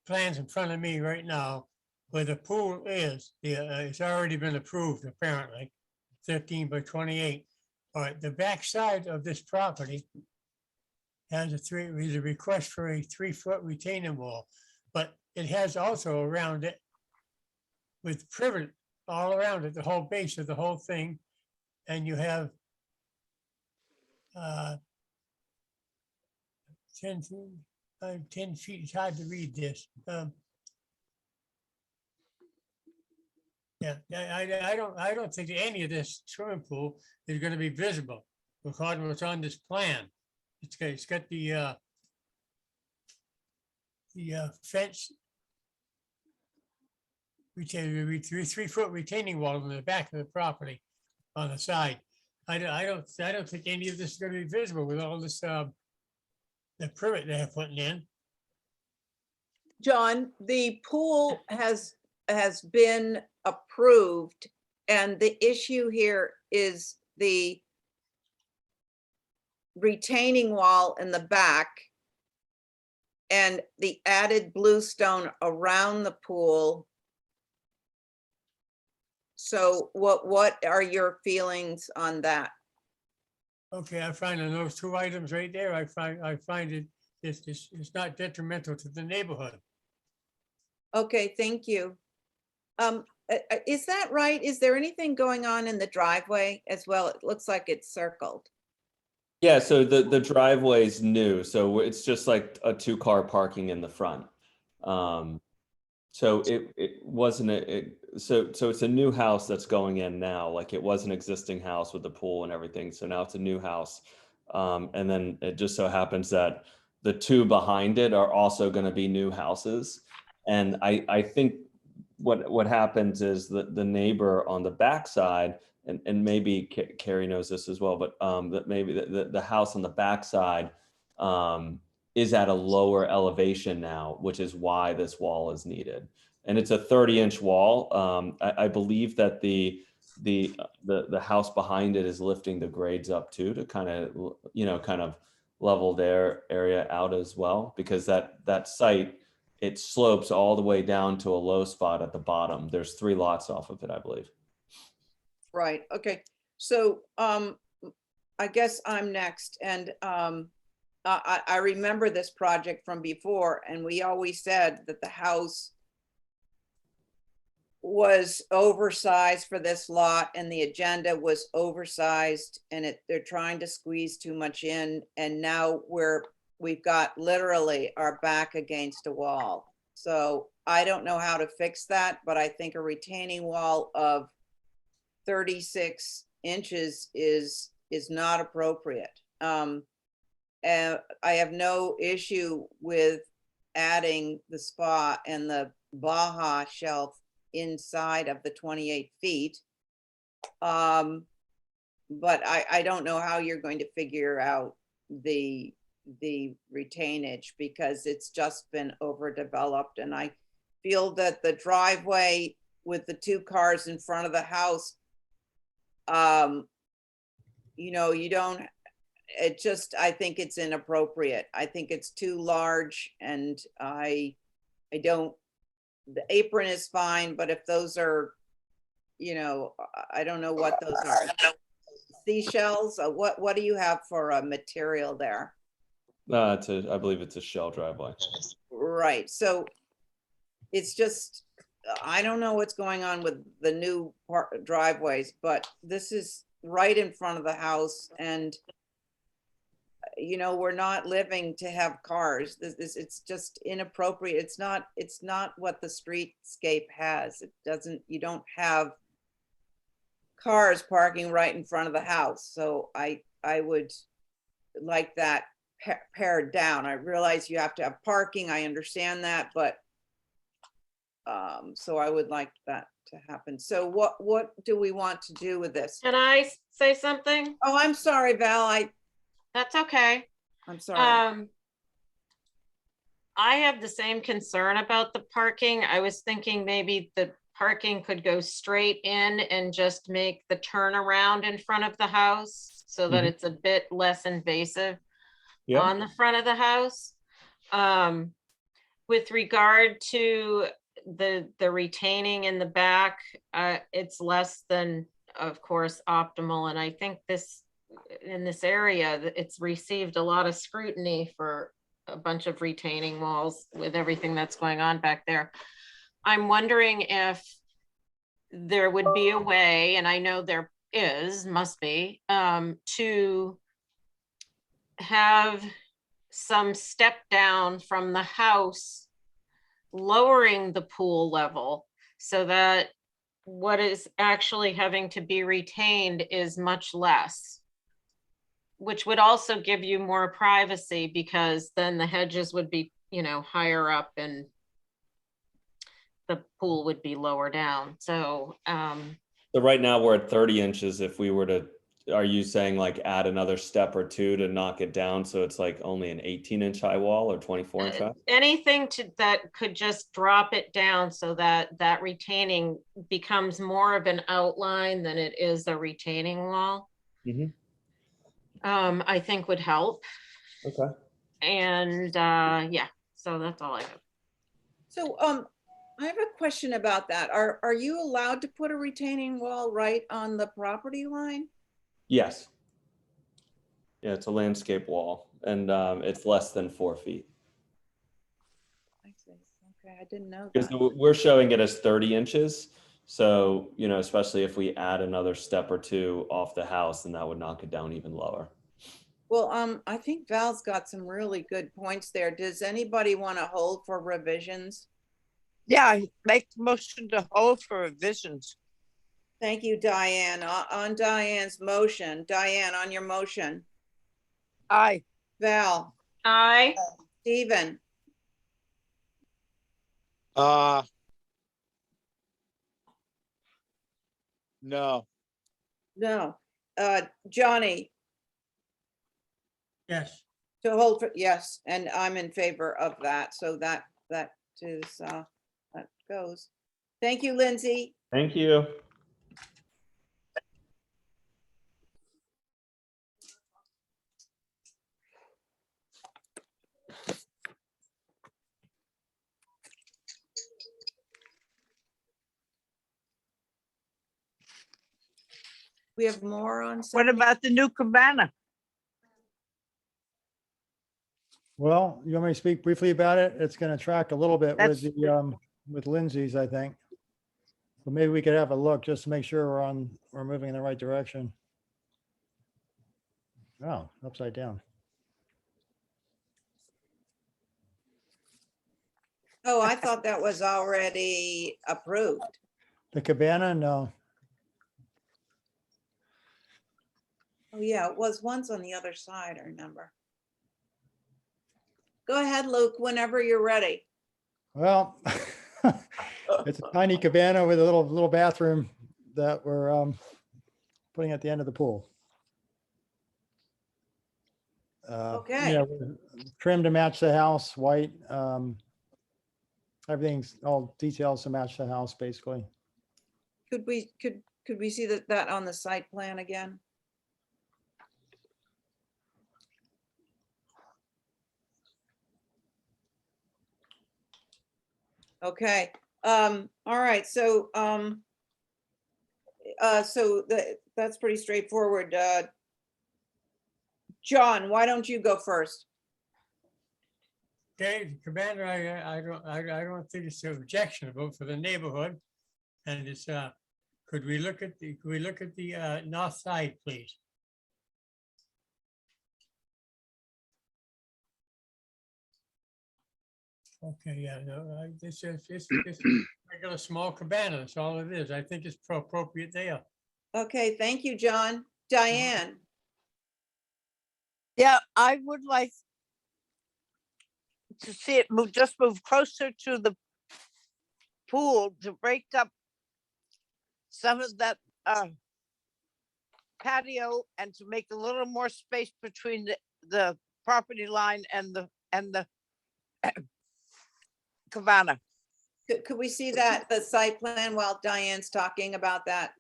plans in front of me right now, where the pool is, it's already been approved apparently, 15 by 28. All right, the back side of this property has is a request for a 3-foot retaining wall, but it has also around it with privet all around it, the whole base of the whole thing. And you have 10 feet, it's hard to read this. Yeah, I don't think any of this swimming pool is going to be visible according to what's on this plan. It's got the fence, 3-foot retaining wall in the back of the property on the side. I don't think any of this is going to be visible with all this the privet they're putting in. John, the pool has been approved, and the issue here is the retaining wall in the back and the added bluestone around the pool. So what are your feelings on that? Okay, I find on those 2 items right there, I find it's not detrimental to the neighborhood. Okay, thank you. Is that right? Is there anything going on in the driveway as well? It looks like it's circled. Yeah, so the driveway's new, so it's just like a 2-car parking in the front. So it wasn't so it's a new house that's going in now. Like it was an existing house with the pool and everything. So now it's a new house. And then it just so happens that the 2 behind it are also going to be new houses. And I think what happens is that the neighbor on the backside, and maybe Carrie knows this as well, but that maybe the house on the backside is at a lower elevation now, which is why this wall is needed. And it's a 30-inch wall. I believe that the house behind it is lifting the grades up too, to kind of level their area out as well, because that site, it slopes all the way down to a low spot at the bottom. There's 3 lots off of it, I believe. Right, okay. So I guess I'm next, and I remember this project from before, and we always said that the house was oversized for this lot, and the agenda was oversized, and they're trying to squeeze too much in, and now we've got literally our back against a wall. So I don't know how to fix that, but I think a retaining wall of 36 inches is not appropriate. And I have no issue with adding the spa and the Baja shelf inside of the 28 feet. But I don't know how you're going to figure out the retainage, because it's just been overdeveloped, and I feel that the driveway with the two cars in front of the house, you know, you don't, it just, I think it's inappropriate. I think it's too large, and I don't, the apron is fine, but if those are, you know, I don't know what those are. Seashells, what do you have for a material there? I believe it's a shell driveway. Right, so it's just, I don't know what's going on with the new driveways, but this is right in front of the house, and you know, we're not living to have cars. It's just inappropriate. It's not what the streetscape has. It doesn't, you don't have cars parking right in front of the house. So I would like that pared down. I realize you have to have parking. I understand that, but so I would like that to happen. So what do we want to do with this? Can I say something? Oh, I'm sorry, Val. That's okay. I'm sorry. I have the same concern about the parking. I was thinking maybe the parking could go straight in and just make the turnaround in front of the house so that Mhm. it's a bit less invasive Yep. on the front of the house. With regard to the retaining in the back, it's less than, of course, optimal. And I think in this area, it's received a lot of scrutiny for a bunch of retaining walls with everything that's going on back there. I'm wondering if there would be a way, and I know there must be, to have some step down from the house, lowering the pool level so that what is actually having to be retained is much less, which would also give you more privacy, because then the hedges would be, you know, higher up and the pool would be lower down. So So right now we're at 30 inches. If we were to, are you saying like add another step or two to knock it down so it's like only an 18-inch high wall or 24-inch high? anything that could just drop it down so that that retaining becomes more of an outline than it is a retaining wall, Mhm. I think would help. Okay. And yeah, so that's all I have. So I have a question about that. Are you allowed to put a retaining wall right on the property line? Yes. Yeah, it's a landscape wall, and it's less than 4 feet. I see. Okay, I didn't know Because that. we're showing it as 30 inches. So, you know, especially if we add another step or two off the house, then that would knock it down even lower. Well, I think Val's got some really good points there. Does anybody want to hold for revisions? Yeah, I make the motion to hold for revisions. Thank you, Diane. On Diane's motion, Diane, on your motion, Aye. Val, Aye. Stephen, No. no, Johnny, Yes. to hold for, yes, and I'm in favor of that. So that is, that goes. Thank you, Lindsay. Thank you. We have more on. What 70? about the new cabana? Well, you want me to speak briefly about it? It's going to track a little bit with That's- the, with Lindsay's, I think. So maybe we could have a look just to make sure we're moving in the right direction. Oh, upside down. Oh, I thought that was already approved. The cabana, no. Oh, yeah, it was once on the other side, I remember. Go ahead, Luke, whenever you're ready. Well, it's a tiny cabana with a little bathroom that we're putting at the end of the pool. Okay. Yeah, trim to match the house, white. Everything's all details to match the house, basically. Could we see that on the site plan again? Okay, all right, so, that's pretty straightforward. John, why don't you go first? Okay, Commander, I don't think it's objectionable for the neighborhood. And it's, could we look at the north side, please? Okay, yeah, no, it's regular small cabana, that's all it is. I think it's appropriate there. Okay, thank you, John. Diane? Yeah, I would like to see it just move closer to the pool to break up some of that patio and to make a little more space between the property line and the cabana. Could we see that, the site plan while Diane's talking about that?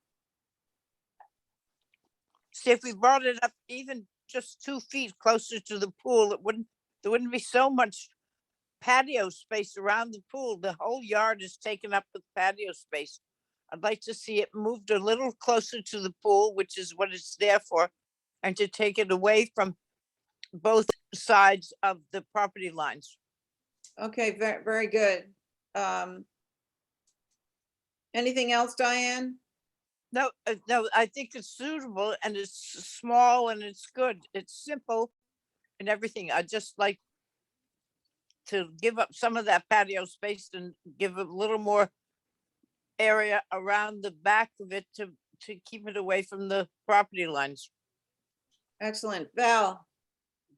See, if we brought it up even just 2 feet closer to the pool, there wouldn't be so much patio space around the pool. The whole yard is taken up with patio space. I'd like to see it moved a little closer to the pool, which is what it's there for, and to take it away from both sides of the property lines. Okay, very, very good. Anything else, Diane? No, no, I think it's suitable and it's small and it's good. It's simple and everything. I just like to give up some of that patio space and give a little more area around the back of it to keep it away from the property lines. Excellent. Val?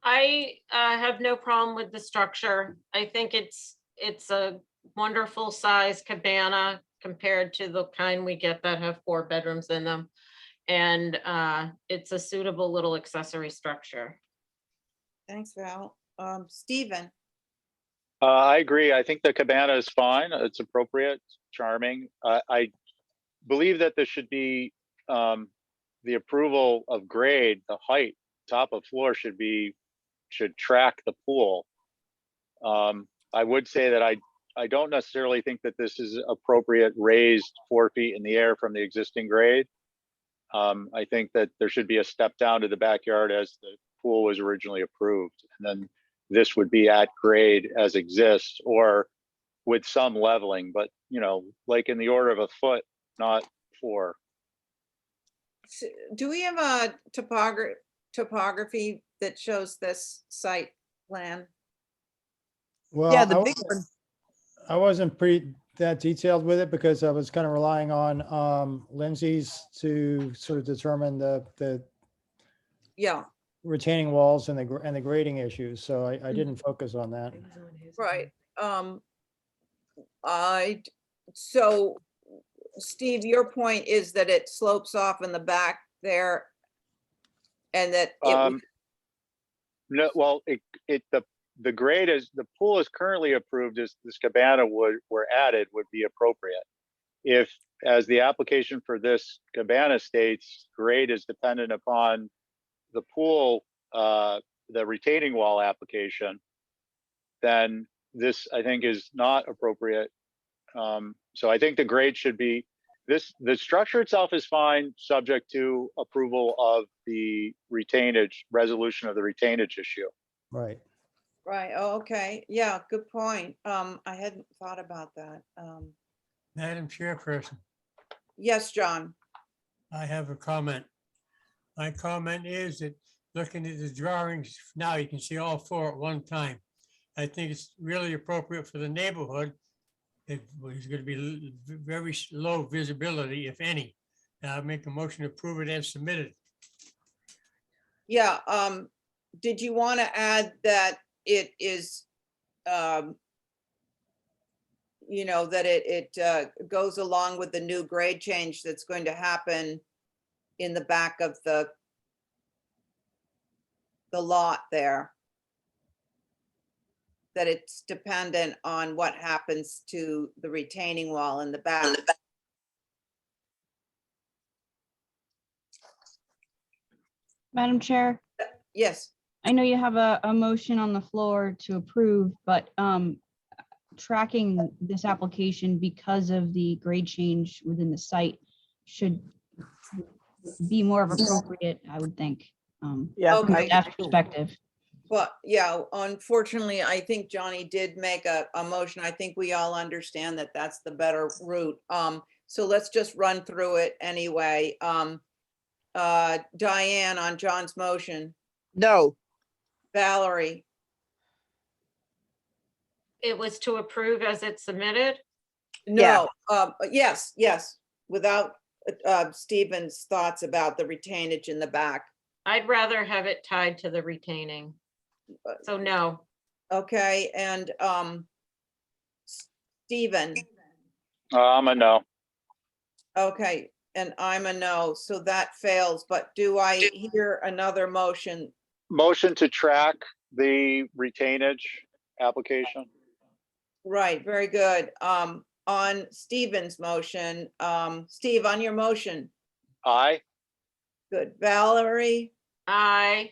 I have no problem with the structure. I think it's a wonderful size cabana compared to the kind we get that have 4 bedrooms in them. And it's a suitable little accessory structure. Thanks, Val. Stephen? I agree. I think the cabana is fine. It's appropriate, charming. I believe that this should be the approval of grade, the height, top of floor should track the pool. I would say that I don't necessarily think that this is appropriate raised 4 feet in the air from the existing grade. I think that there should be a step down to the backyard as the pool was originally approved. And then this would be at grade as exists or with some leveling, but like in the order of a foot, not 4. Do we have a topography that shows this site plan? Well, Yeah, the big one. I wasn't that detailed with it because I was kind of relying on Lindsay's to sort of determine the Yeah, retaining walls and the grading issues. So I didn't focus on that. right. So Steve, your point is that it slopes off in the back there and that No, well, the grade is, the pool is currently approved as this cabana were added would be appropriate. If, as the application for this cabana states, grade is dependent upon the pool, the retaining wall application, then this, I think, is not appropriate. So I think the grade should be, the structure itself is fine, subject to approval of the retainage, resolution of the retainage issue. Right. right. Oh, okay. Yeah, good point. I hadn't thought about that. Madam Chairperson, Yes, John. I have a comment. My comment is that looking at the drawings now, you can see all 4 at one time. I think it's really appropriate for the neighborhood. It was going to be very low visibility, if any. I'll make a motion to approve it as submitted. Yeah, did you want to add that it is, that it goes along with the new grade change that's going to happen in the back of the lot there? that it's dependent on what happens to the retaining wall in the back. Madam Chair, Yes, I know you have a motion on the floor to approve, but tracking this application because of the grade change within the site should be more of appropriate, I would think, Yeah, from Okay. a staff perspective. but yeah, unfortunately, I think Johnny did make a motion. I think we all understand that that's the better route. So let's just run through it anyway. Diane on John's motion, no, Valerie, It was to approve as it's submitted. no, yes, without Stephen's thoughts about the retainage in the back. I'd rather have it tied to the retaining. So no. Okay, and Stephen, I'm a no. okay, and I'm a no, so that fails, but do I hear another motion? Motion to track the retainage application. Right, very good. On Stephen's motion, Steve, on your motion, Aye. good. Valerie, I,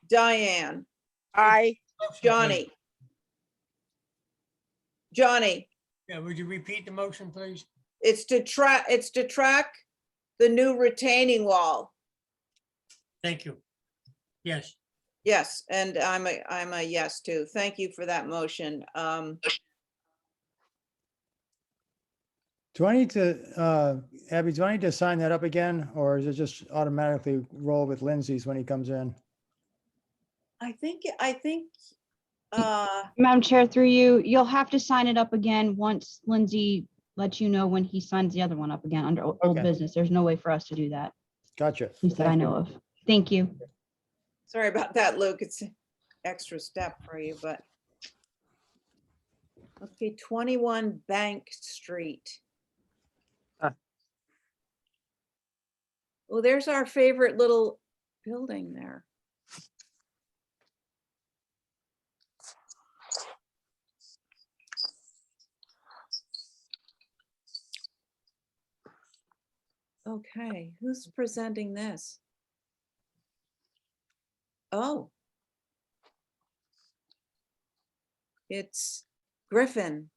Diane, I, Johnny. Johnny, Yeah, would you repeat the motion, please? it's to track the new retaining wall. Thank you. Yes, Yes, and I'm a yes too. Thank you for that motion. Do I need to, Abby, do I need to sign that up again, or is it just automatically roll with Lindsay's when he comes in? I think, Madam Chair, through you, you'll have to sign it up again once Lindsay lets you know when he signs the other one up again under old Okay. business. There's no way for us to do that, Gotcha. at least that I Thank you. know of. Thank you. sorry about that, Luke. It's an extra step for you, but. Okay, 21 Bank Street. Well, there's our favorite little building there. Okay, who's presenting this? Oh. It's Griffin.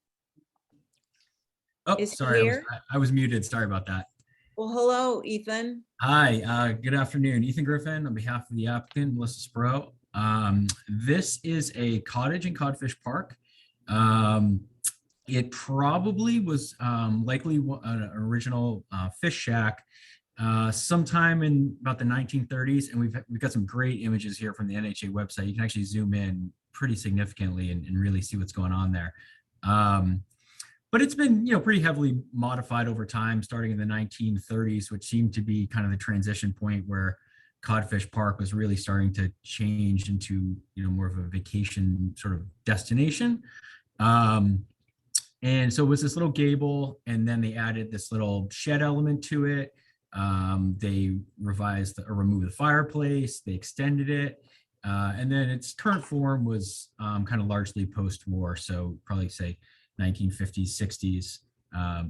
Oh, Is he sorry, here? I was muted. Sorry about that. Well, hello, Ethan. Hi, good afternoon. Ethan Griffin on behalf of the applicant, Melissa Spro. This is a cottage and codfish park. It probably was likely an original fish shack sometime in about the 1930s, and we've got some great images here from the NHA website. You can actually zoom in pretty significantly and really see what's going on there. But it's been, pretty heavily modified over time, starting in the 1930s, which seemed to be kind of the transition point where Codfish Park was really starting to change into, more of a vacation sort of destination. And so it was this little gable, and then they added this little shed element to it. They revised or removed the fireplace, they extended it. And then its current form was kind of largely post-war, so probably say 1950s, 60s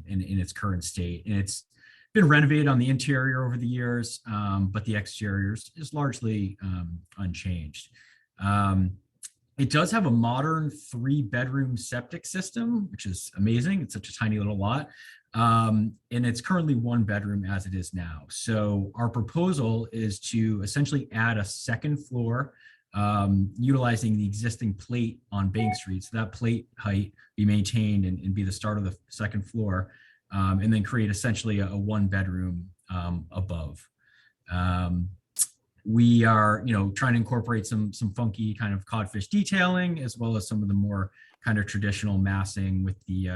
in its current state. And it's been renovated on the interior over the years, but the exterior is largely unchanged. It does have a modern 3-bedroom septic system, which is amazing. It's such a tiny little lot. And it's currently 1 bedroom as it is now. So our proposal is to essentially add a second floor utilizing the existing plate on Bank Street. So that plate height be maintained and be the start of the second floor, and then create essentially a 1 bedroom above. We are, trying to incorporate some funky kind of codfish detailing, as well as some of the more kind of traditional massing with the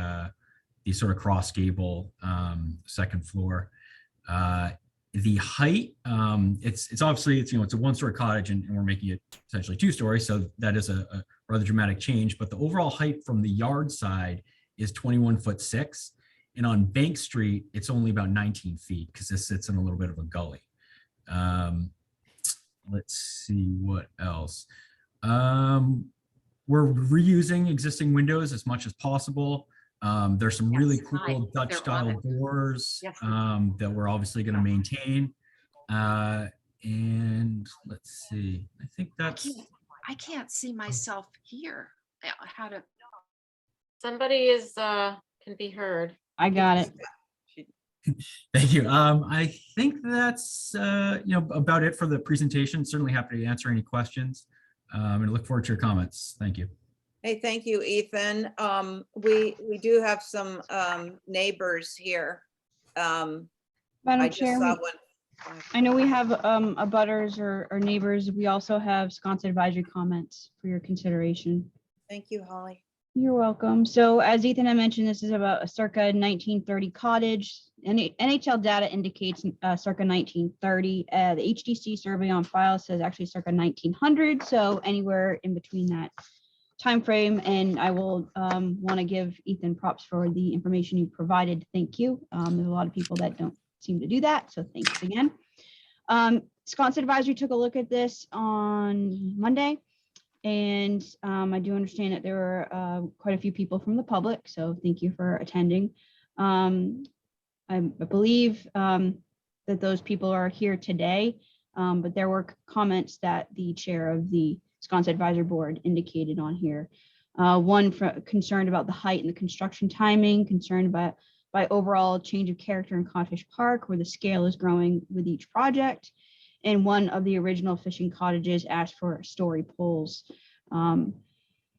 sort of cross gable second floor. The height, it's obviously, it's a 1-story cottage, and we're making it essentially 2-story. So that is a rather dramatic change, but the overall height from the yard side is 21'6". And on Bank Street, it's only about 19 feet because this sits in a little bit of a gully. Let's see what else. we're reusing existing windows as much as possible. There's some really Yes, hi, cool Dutch they're on style it. doors Yes. that we're obviously going to maintain. And let's see, I think that's, I can't see myself here. How to, Somebody is, can be heard. I got it. thank you. I think that's, about it for the presentation. Certainly happy to answer any questions. And I look forward to your comments. Thank you. Hey, thank you, Ethan. We do have some neighbors here. I Madam just Chair, saw we- one. I know we have abutters or neighbors. We also have sconset advisory comments for your consideration. Thank you, Holly. You're welcome. So as Ethan had mentioned, this is about a circa 1930 cottage. NHL data indicates circa 1930. The HDC survey on file says actually circa 1900. So anywhere in between that time frame. And I will want to give Ethan props for the information you provided. Thank you. There's a lot of people that don't seem to do that. So thanks again. Sconset Advisory took a look at this on Monday. And I do understand that there were quite a few people from the public, so thank you for attending. I believe that those people are here today, but there were comments that the chair of the Sconset Advisory Board indicated on here. One concerned about the height and the construction timing, concerned by overall change of character in Codfish Park, where the scale is growing with each project. And one of the original fishing cottages asked for story poles.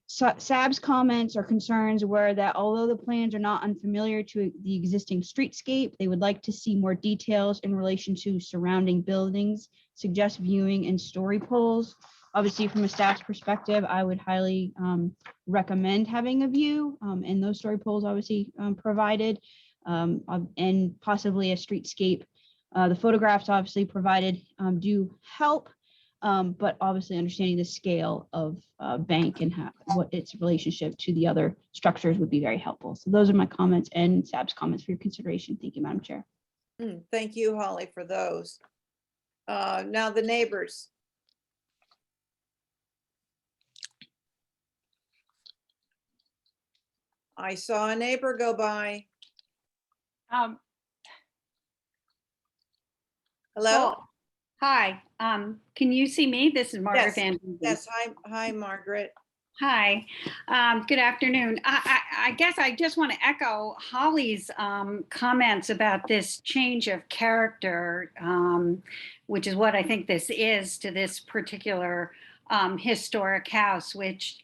SAB's comments or concerns were that although the plans are not unfamiliar to the existing streetscape, they would like to see more details in relation to surrounding buildings, suggest viewing and story poles. Obviously, from a staff's perspective, I would highly recommend having a view and those story poles obviously provided and possibly a streetscape. The photographs obviously provided do help, but obviously understanding the scale of bank and what its relationship to the other structures would be very helpful. So those are my comments and SAB's comments for your consideration. Thank you, Madam Chair. Thank you, Holly, for those. Now the neighbors. I saw a neighbor go by. Hello? Well, hi, can you see me? This is Margaret Yes, Van Duzen. yes. Hi, Margaret. Hi, good afternoon. I guess I just want to echo Holly's comments about this change of character, which is what I think this is to this particular historic house, which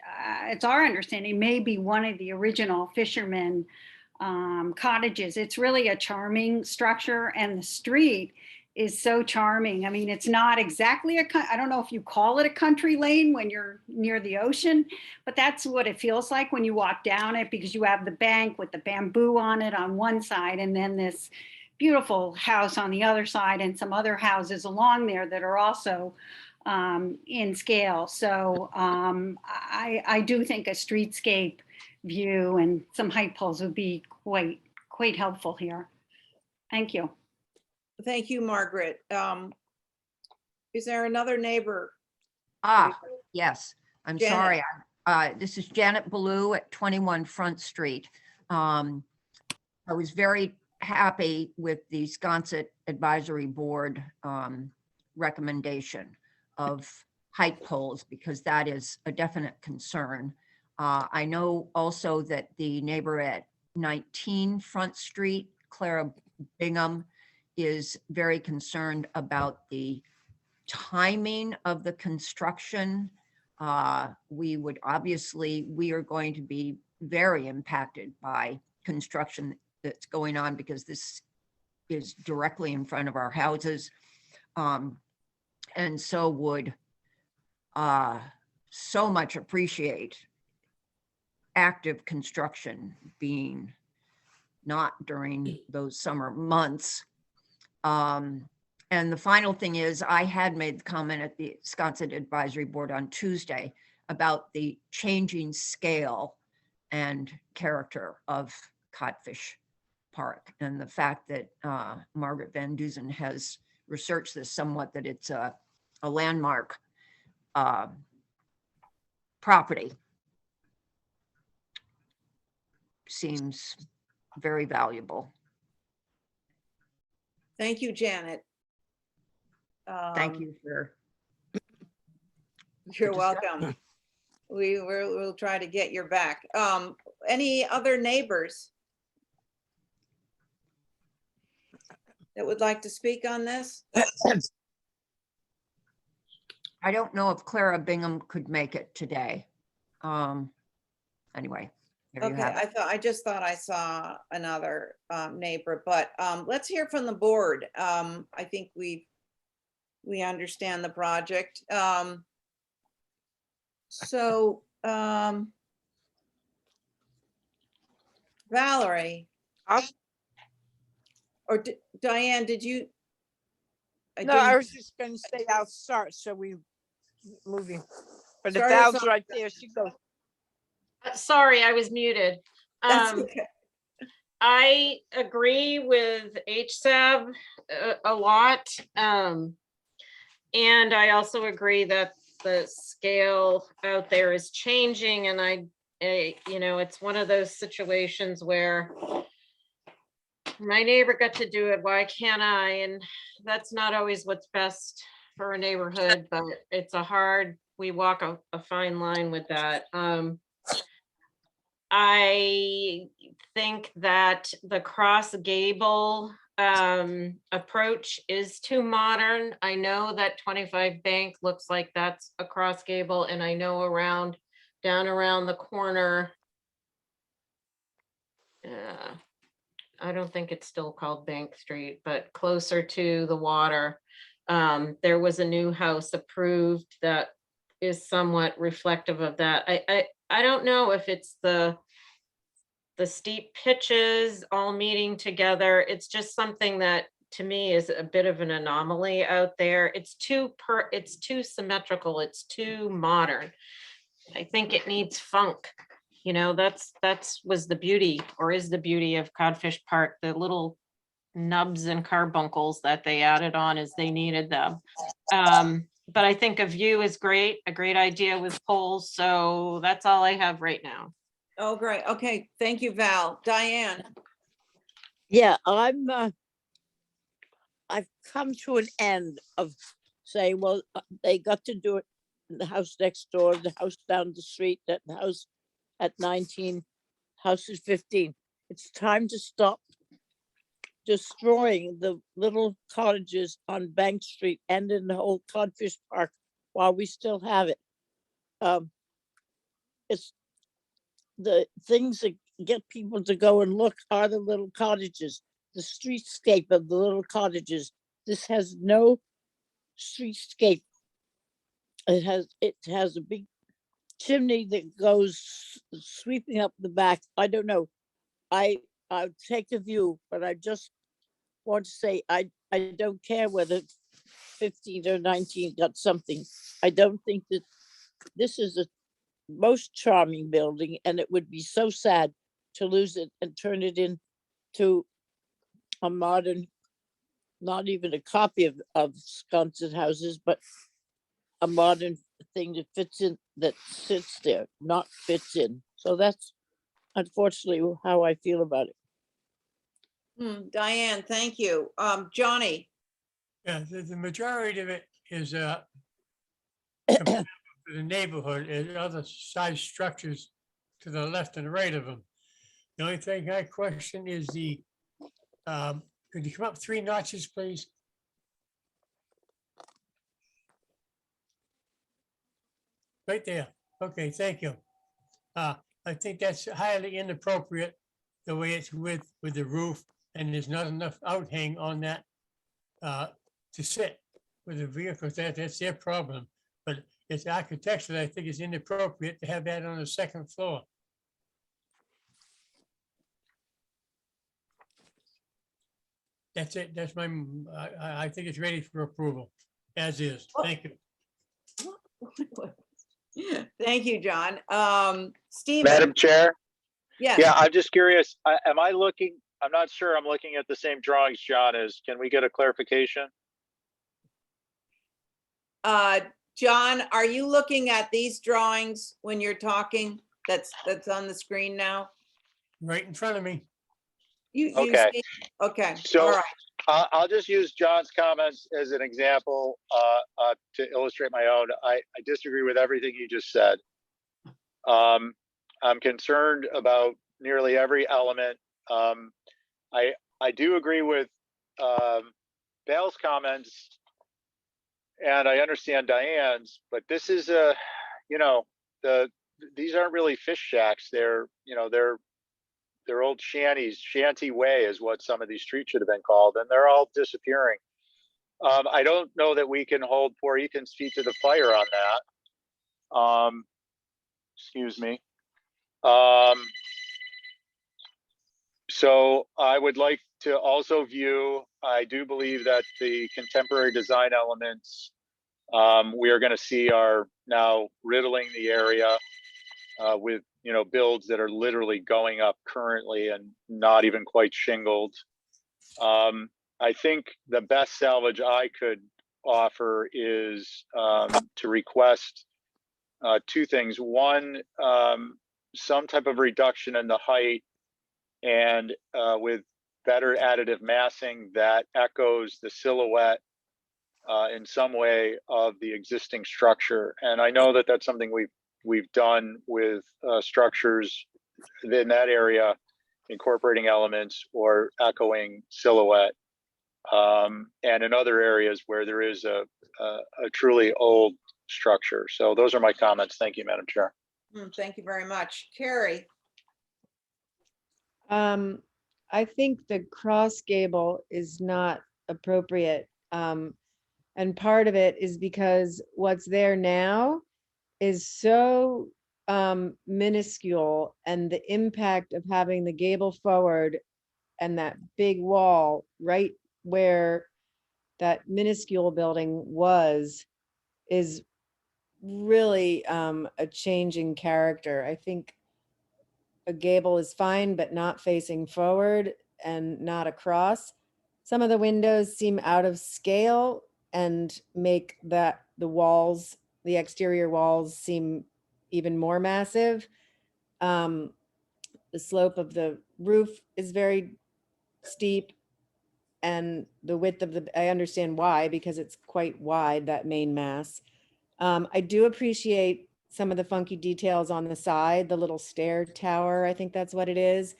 it's our understanding may be one of the original fishermen cottages. It's really a charming structure, and the street is so charming. I mean, it's not exactly I don't know if you call it a country lane when you're near the ocean, but that's what it feels like when you walk down it, because you have the bank with the bamboo on it on one side, and then this beautiful house on the other side, and some other houses along there that are also in scale. So I do think a streetscape view and some height poles would be quite helpful here. Thank you. Thank you, Margaret. Is there another neighbor? Yes, I'm Janet. sorry. This is Janet Ballou at 21 Front Street. I was very happy with the Sconset Advisory Board recommendation of height poles, because that is a definite concern. I know also that the neighbor at 19 Front Street, Clara Bingham, is very concerned about the timing of the construction. We are going to be very impacted by construction that's going on, because this is directly in front of our houses. And so would so much appreciate active construction being not during those summer months. And the final thing is, I had made the comment at the Sconset Advisory Board on Tuesday about the changing scale and character of Codfish Park, and the fact that Margaret Van Duzen has researched this somewhat, that it's a landmark property. seems very valuable. Thank you, Janet. Thank you for. You're the welcome. discussion. We'll try to get your back. Any other neighbors that would like to speak on this? I don't know if Clara Bingham could make it today. Anyway, there you Okay, have it. I just thought I saw another neighbor, but let's hear from the board. I think we understand the project. So Valerie, or Diane, did you? No, I was just gonna say I'll start, so we moving. But if Start us Val's off. right there, she goes. Sorry, I was muted. That's okay. I agree with HSAB a lot. And I also agree that the scale out there is changing, and you know, it's one of those situations where my neighbor got to do it, why can't I? And that's not always what's best for a neighborhood, but we walk a fine line with that. I think that the cross gable approach is too modern. I know that 25 Bank looks like that's a cross gable, and I know down around the corner, I don't think it's still called Bank Street, but closer to the water, there was a new house approved that is somewhat reflective of that. I don't know if it's the steep pitches all meeting together. It's just something that to me is a bit of an anomaly out there. It's too symmetrical. It's too modern. I think it needs funk. You know, that's was the beauty, or is the beauty, of Codfish Park, the little nubs and carbuncles that they added on as they needed them. But I think a view is great, a great idea with poles. So that's all I have right now. Oh, great. Okay, thank you, Val. Diane. Yeah, I've come to an end of saying, well, they got to do it in the house next door, the house down the street, that the house at 19, house at 15. It's time to stop destroying the little cottages on Bank Street and in the whole Codfish Park while we still have it. It's the things that get people to go and look are the little cottages, the streetscape of the little cottages. This has no streetscape. It has a big chimney that goes sweeping up the back. I don't know. I'll take a view, but I just want to say I don't care whether 15 or 19 got something. I don't think that this is a most charming building, and it would be so sad to lose it and turn it into a modern, not even a copy of Sconset houses, but a modern thing that fits in, that sits there, not fits in. So that's unfortunately how I feel about it. Diane, thank you. Johnny. Yeah, the majority of it is compatible to the neighborhood and other size structures to the left and right of them. The only thing I question is could you come up 3 notches, please? Right there. Okay, thank you. I think that's highly inappropriate, the way it's with the roof, and there's not enough outhang on that to sit with the vehicles. That's their problem. But it's architecturally, I think it's inappropriate to have that on the 2nd floor. That's it. That's my, I think it's ready for approval, as is. Thank you. Thank you, John. Steve. Madam Chair? Yes. Yeah, I'm just curious. I'm not sure I'm looking at the same drawings John is. Can we get a clarification? John, are you looking at these drawings when you're talking? That's on the screen now? right in front of me. You Okay. see, okay, So all right. I'll just use John's comments as an example to illustrate my own. I disagree with everything you just said. I'm concerned about nearly every element. I do agree with Dale's comments, and I understand Diane's, but this is these aren't really fish shacks. They're old shanties. Shanty Way is what some of these streets should have been called, and they're all disappearing. I don't know that we can hold poor Ethan's feet to the fire on that. Excuse me. So I would like to also view, I do believe that the contemporary design elements we are going to see are now riddling the area with builds that are literally going up currently and not even quite shingled. I think the best salvage I could offer is to request two things. One, some type of reduction in the height and with better additive massing that echoes the silhouette in some way of the existing structure. And I know that that's something we've done with structures in that area, incorporating elements or echoing silhouette, and in other areas where there is a truly old structure. So those are my comments. Thank you, Madam Chair. Thank you very much. Carrie? I think the cross gable is not appropriate. And part of it is because what's there now is so minuscule, and the impact of having the gable forward and that big wall right where that minuscule building was is really a change in character. I think a gable is fine, but not facing forward and not across. Some of the windows seem out of scale and make the walls, the exterior walls, seem even more massive. The slope of the roof is very steep, and the width of I understand why, because it's quite wide, that main mass. I do appreciate some of the funky details on the side, the little stair tower, I think that's what it is.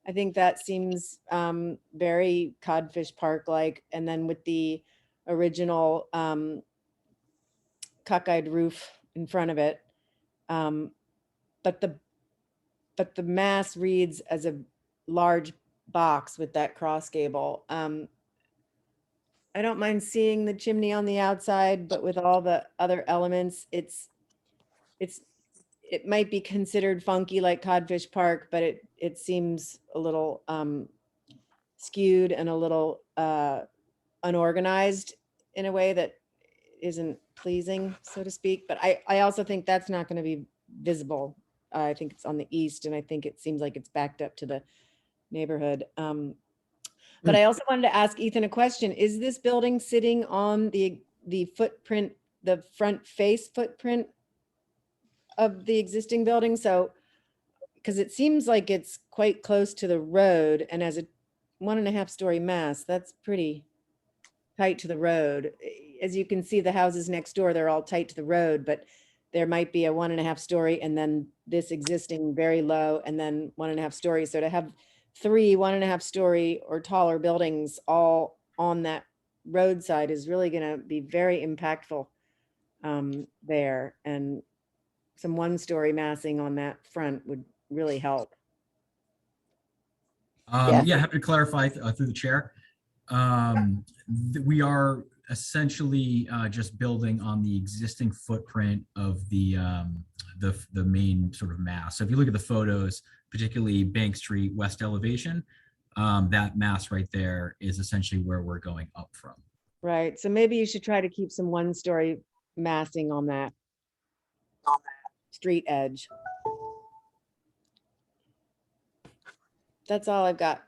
I think that seems very Codfish Park-like, and then with the original cockeyed roof in front of it. But the mass reads as a large box with that cross gable. I don't mind seeing the chimney on the outside, but with all the other elements, it might be considered funky like Codfish Park, but it seems a little skewed and a little unorganized in a way that isn't pleasing, so to speak. But I also think that's not going to be visible. I think it's on the east, and I think it seems like it's backed up to the neighborhood. But I also wanted to ask Ethan a question. Is this building sitting on the footprint, the front face footprint of the existing building? So, because it seems like it's quite close to the road, and as a 1.5 story mass, that's pretty tight to the road. As you can see, the houses next door, they're all tight to the road, but there might be a 1.5 story and then this existing very low and then 1.5 stories. So to have 3 1.5 story or taller buildings all on that roadside is really going to be very impactful there. And some 1-story massing on that front would really help. Yeah, happy to clarify through the chair. We are essentially just building on the existing footprint of the main sort of mass. So if you look at the photos, particularly Bank Street West elevation, that mass right there is essentially where we're going up from. Right. So maybe you should try to keep some 1-story massing on that street edge. That's all I've got.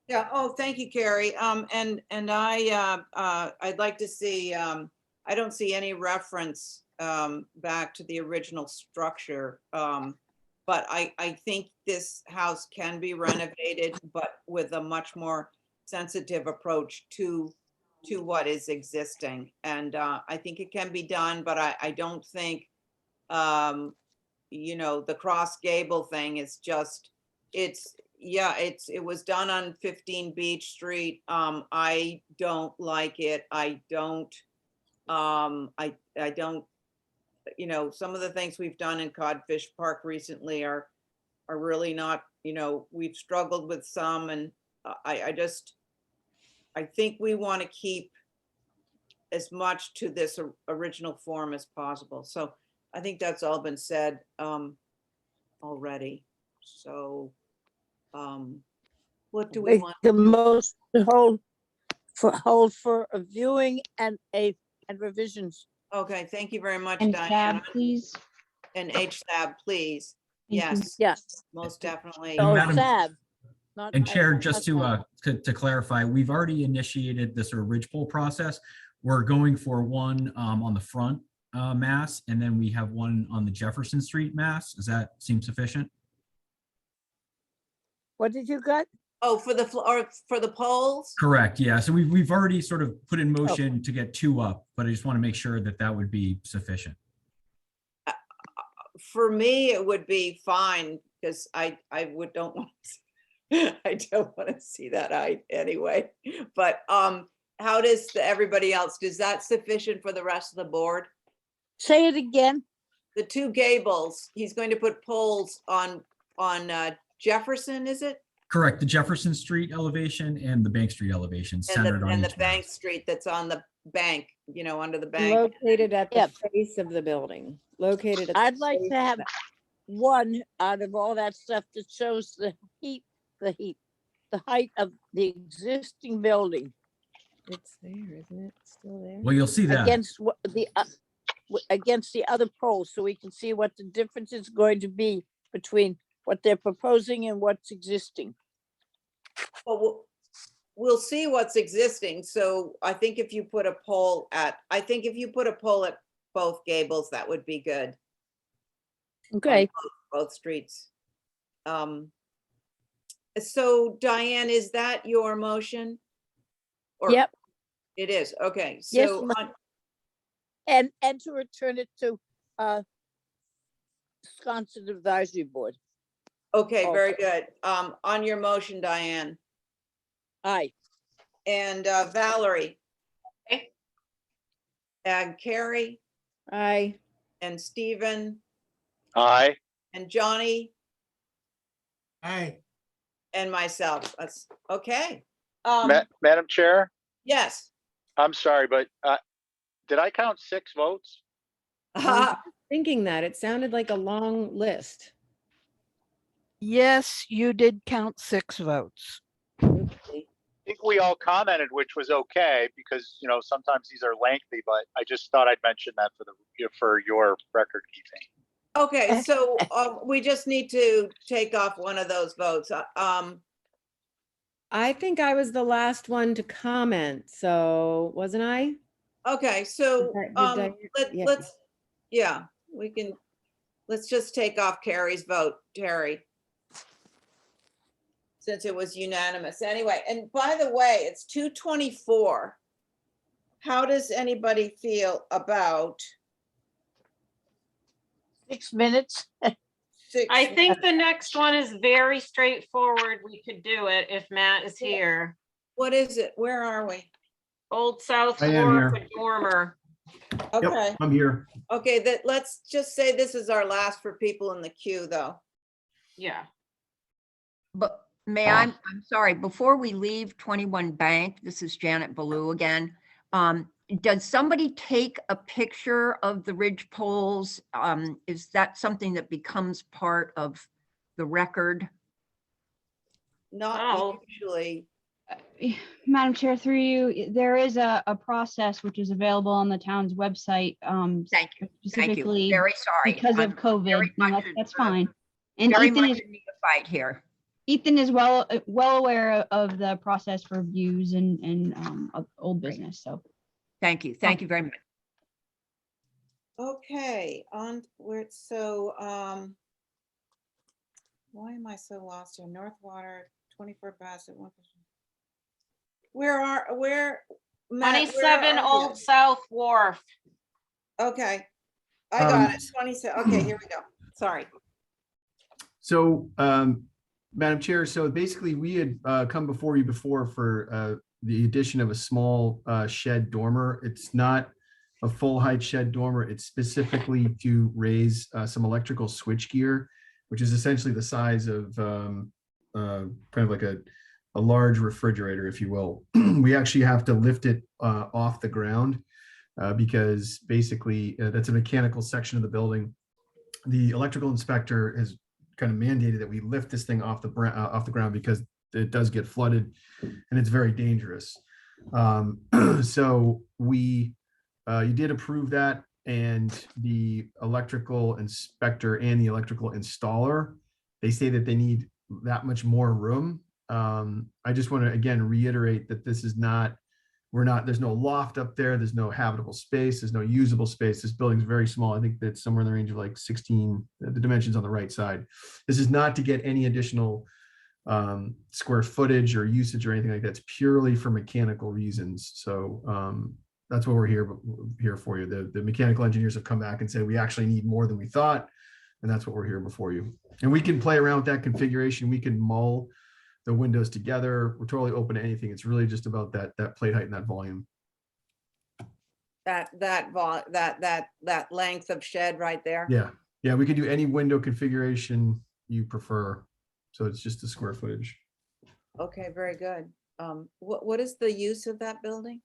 Yeah. Oh, thank you, Carrie. And I'd like to see, I don't see any reference back to the original structure But I think this house can be renovated, but with a much more sensitive approach to what is existing. And I think it can be done, but I don't think, you know, the cross gable thing is just, it was done on 15 Beach Street. I don't like it. I don't, you know, some of the things we've done in Codfish Park recently are really not, you know, we've struggled with some, and I think we want to keep as much to this original form as possible. So I think that's all been said already. So what do we Make want? the most to hold for a viewing and revisions. Okay, thank you very much, And Diana. tab, please. And HSAB, please. Thank you. Yes, Yes. most definitely. And So Madam- sad. Not And sad, Chair, not just sad. to clarify, we've already initiated this sort of ridgepole process. We're going for one on the front mass, and then we have one on the Jefferson Street mass. Does that seem sufficient? What did you got? Oh, for the floor, for the polls? Correct, yeah. So we've already sort of put in motion to get two up, but I just want to make sure that that would be sufficient. For me, it would be fine, because I don't want I don't want to see that anyway. But how does everybody else, is that sufficient for the rest of the board? Say it again. The two gables, he's going to put poles on Jefferson, is it? Correct, the Jefferson Street elevation and the Bank Street elevation centered on And each the Bank mass. Street that's on the bank, you know, under the bank. Located at the Yep. face of the building, located. at the I'd like face to of have the- one out of all that stuff that shows the height of the existing building It's there, isn't it? Still there? Well, you'll see that. against against the other poles, so we can see what the difference is going to be between what they're proposing and what's existing. Well, we'll see what's existing. So I think if you put a pole at both gables, that would be good. Okay. Both streets. So Diane, is that your motion? Or- Yep. It is, okay, Yes, so, and to return it to Wisconsin Advisory Board. okay, very also. good. On your motion, Diane, Aye. and Valerie. Okay. And Carrie, Aye. and Stephen, Aye. and Johnny, Aye. and myself. That's, okay. Madam Chair, Yes. I'm sorry, but did I count 6 votes? Thinking that, it sounded like a long list. Yes, you did count 6 votes. I think we all commented, which was okay, because, you know, sometimes these are lengthy, but I just thought I'd mention that for your record keeping. Okay, so we just need to take off one of those votes. I think I was the last one to comment, so wasn't I? Okay, so yeah. let's just take off Carrie's vote, Terry. Since it was unanimous. Anyway, and by the way, it's 2:24. How does anybody feel about 6 minutes. I think the next one is very straightforward. We could do it if Matt is here. What is it? Where are we? Old South I am Fork here. dormer. Okay, I'm here. okay, let's just say this is our last for people in the queue, though. Yeah. But may I'm sorry, before we leave 21 Bank, this is Janet Ballou again. Does somebody take a picture of the ridge poles? Is that something that becomes part of the record? Not usually. Madam Chair, through you, there is a process which is available on the town's website. Thank you. Specifically Very sorry. because of I'm COVID. very No, much that's fine. And Very Ethan much is, in need of fight here. Ethan is well aware of the process for views and of old business, so. Thank you. Thank you very much. Okay, on where, so, Why am I so lost here? North Water, 24 Bassett, 1%. Matt, where 27 are Old you? South Wharf. Okay, I got it. 27. Okay, here we go. Sorry. So, Madam Chair, so basically we had come before you before for the addition of a small shed dormer. It's not a full height shed dormer. It's specifically to raise some electrical switch gear, which is essentially the size of kind of like a large refrigerator, if you will. We actually have to lift it off the ground because basically that's a mechanical section of the building. The electrical inspector has kind of mandated that we lift this thing off the ground because it does get flooded and it's very dangerous. So you did approve that, and the electrical inspector and the electrical installer, they say that they need that much more room. I just want to again reiterate that this is not, there's no loft up there. There's no habitable space. There's no usable space. This building is very small. I think that's somewhere in the range of like 16, the dimensions on the right side. This is not to get any additional square footage or usage or anything like that. It's purely for mechanical reasons. So that's what we're here for you. The mechanical engineers have come back and said, we actually need more than we thought. And that's what we're here before you. And we can play around with that configuration. We can mull the windows together. We're totally open to anything. It's really just about that plate height and that volume. That length of shed right there. Yeah, we could do any window configuration you prefer. So it's just the square footage. Okay, very good. What is the use of that building?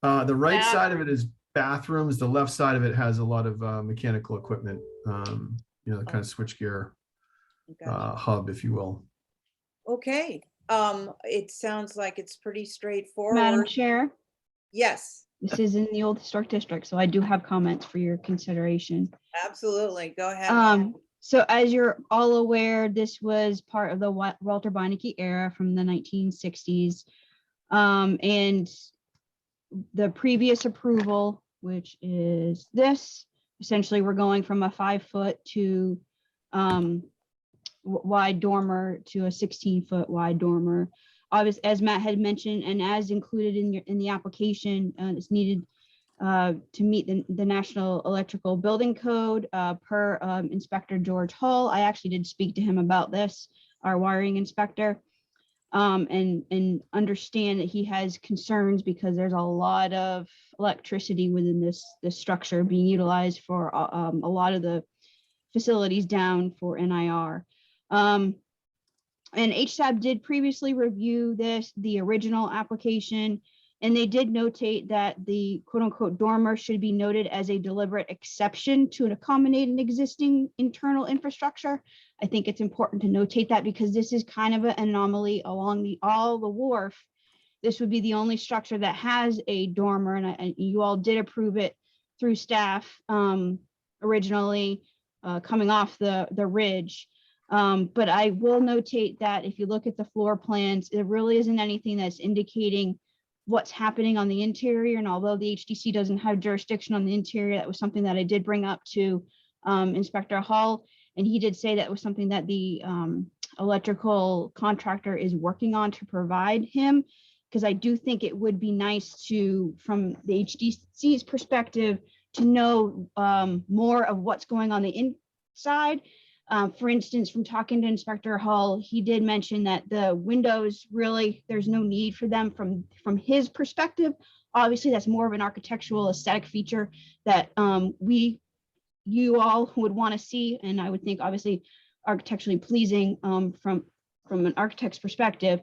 The right side of it is bathrooms. The left side of it has a lot of mechanical equipment, kind of switchgear hub, if you will. Okay, it sounds like it's pretty straightforward. Madam Chair, Yes, this is in the old historic district, so I do have comments for your consideration. absolutely. Go ahead. So as you're all aware, this was part of the Walter Beinecke era from the 1960s. And the previous approval, which is this, essentially we're going from a 5-foot to wide dormer to a 16-foot wide dormer. Obviously, as Matt had mentioned, and as included in the application, it's needed to meet the National Electrical Building Code per Inspector George Hull. I actually did speak to him about this, our wiring inspector, and understand that he has concerns because there's a lot of electricity within this structure being utilized for a lot of the facilities down for NIR. And HSAB did previously review the original application, and they did notate that the quote unquote dormer should be noted as a deliberate exception to accommodate an existing internal infrastructure. I think it's important to notate that because this is kind of an anomaly along all the wharf. This would be the only structure that has a dormer, and you all did approve it through staff originally coming off the ridge. But I will notate that if you look at the floor plans, there really isn't anything that's indicating what's happening on the interior. And although the HDC doesn't have jurisdiction on the interior, that was something that I did bring up to Inspector Hull. And he did say that was something that the electrical contractor is working on to provide him, because I do think it would be nice to, from the HDC's perspective, to know more of what's going on the inside. For instance, from talking to Inspector Hull, he did mention that the windows, really, there's no need for them from his perspective. Obviously, that's more of an architectural aesthetic feature that you all would want to see, and I would think obviously architecturally pleasing from an architect's perspective.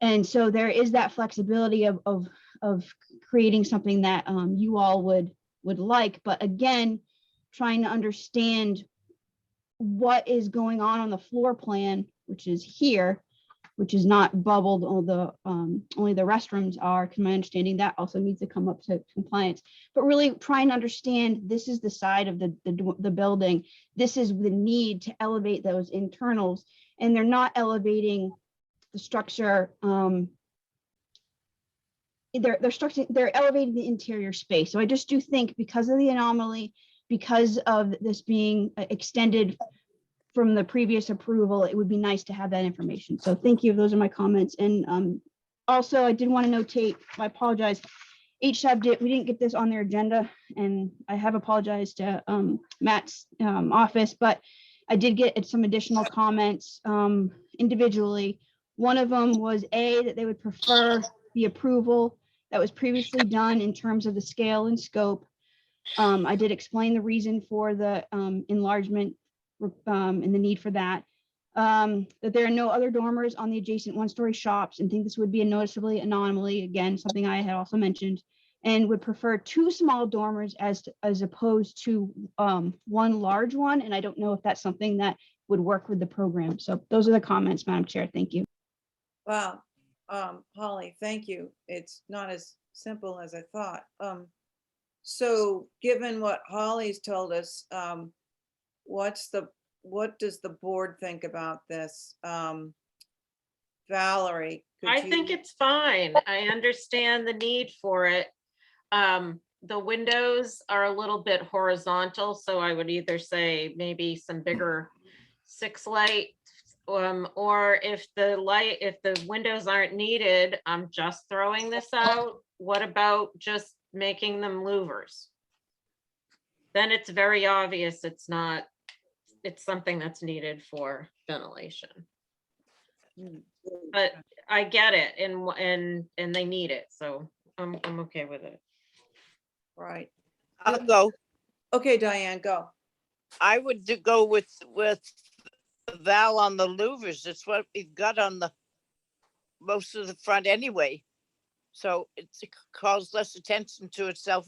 And so there is that flexibility of creating something that you all would like, but again, trying to understand what is going on the floor plan, which is here, which is not bubbled. Only the restrooms are, to my understanding, that also needs to come up to compliance. But really trying to understand, this is the side of the building. This is the need to elevate those internals, and they're not elevating the structure. They're elevating the interior space. So I just do think, because of the anomaly, because of this being extended from the previous approval, it would be nice to have that information. So thank you. Those are my comments. And also I did want to notate, I apologize. we didn't get this on their agenda, and I have apologized to Matt's office, but I did get some additional comments individually. One of them was that they would prefer the approval that was previously done in terms of the scale and scope. I did explain the reason for the enlargement and the need for that. That there are no other dormers on the adjacent one-story shops, and think this would be a noticeably anomaly, again, something I had also mentioned, and would prefer 2 small dormers as opposed to one large one. And I don't know if that's something that would work with the program. So those are the comments, Madam Chair. Thank you. Wow. Holly, thank you. It's not as simple as I thought. So given what Holly's told us, what does the board think about this? Valerie? I think it's fine. I understand the need for it. The windows are a little bit horizontal, so I would either say maybe some bigger 6 light, or if the windows aren't needed, I'm just throwing this out. What about just making them louvers? Then it's very obvious it's something that's needed for ventilation. But I get it, and they need it, so I'm okay with it. Right. I'll go. Okay, Diane, go. I would go with Val on the louvers. It's what we've got on the most of the front anyway. So it calls less attention to itself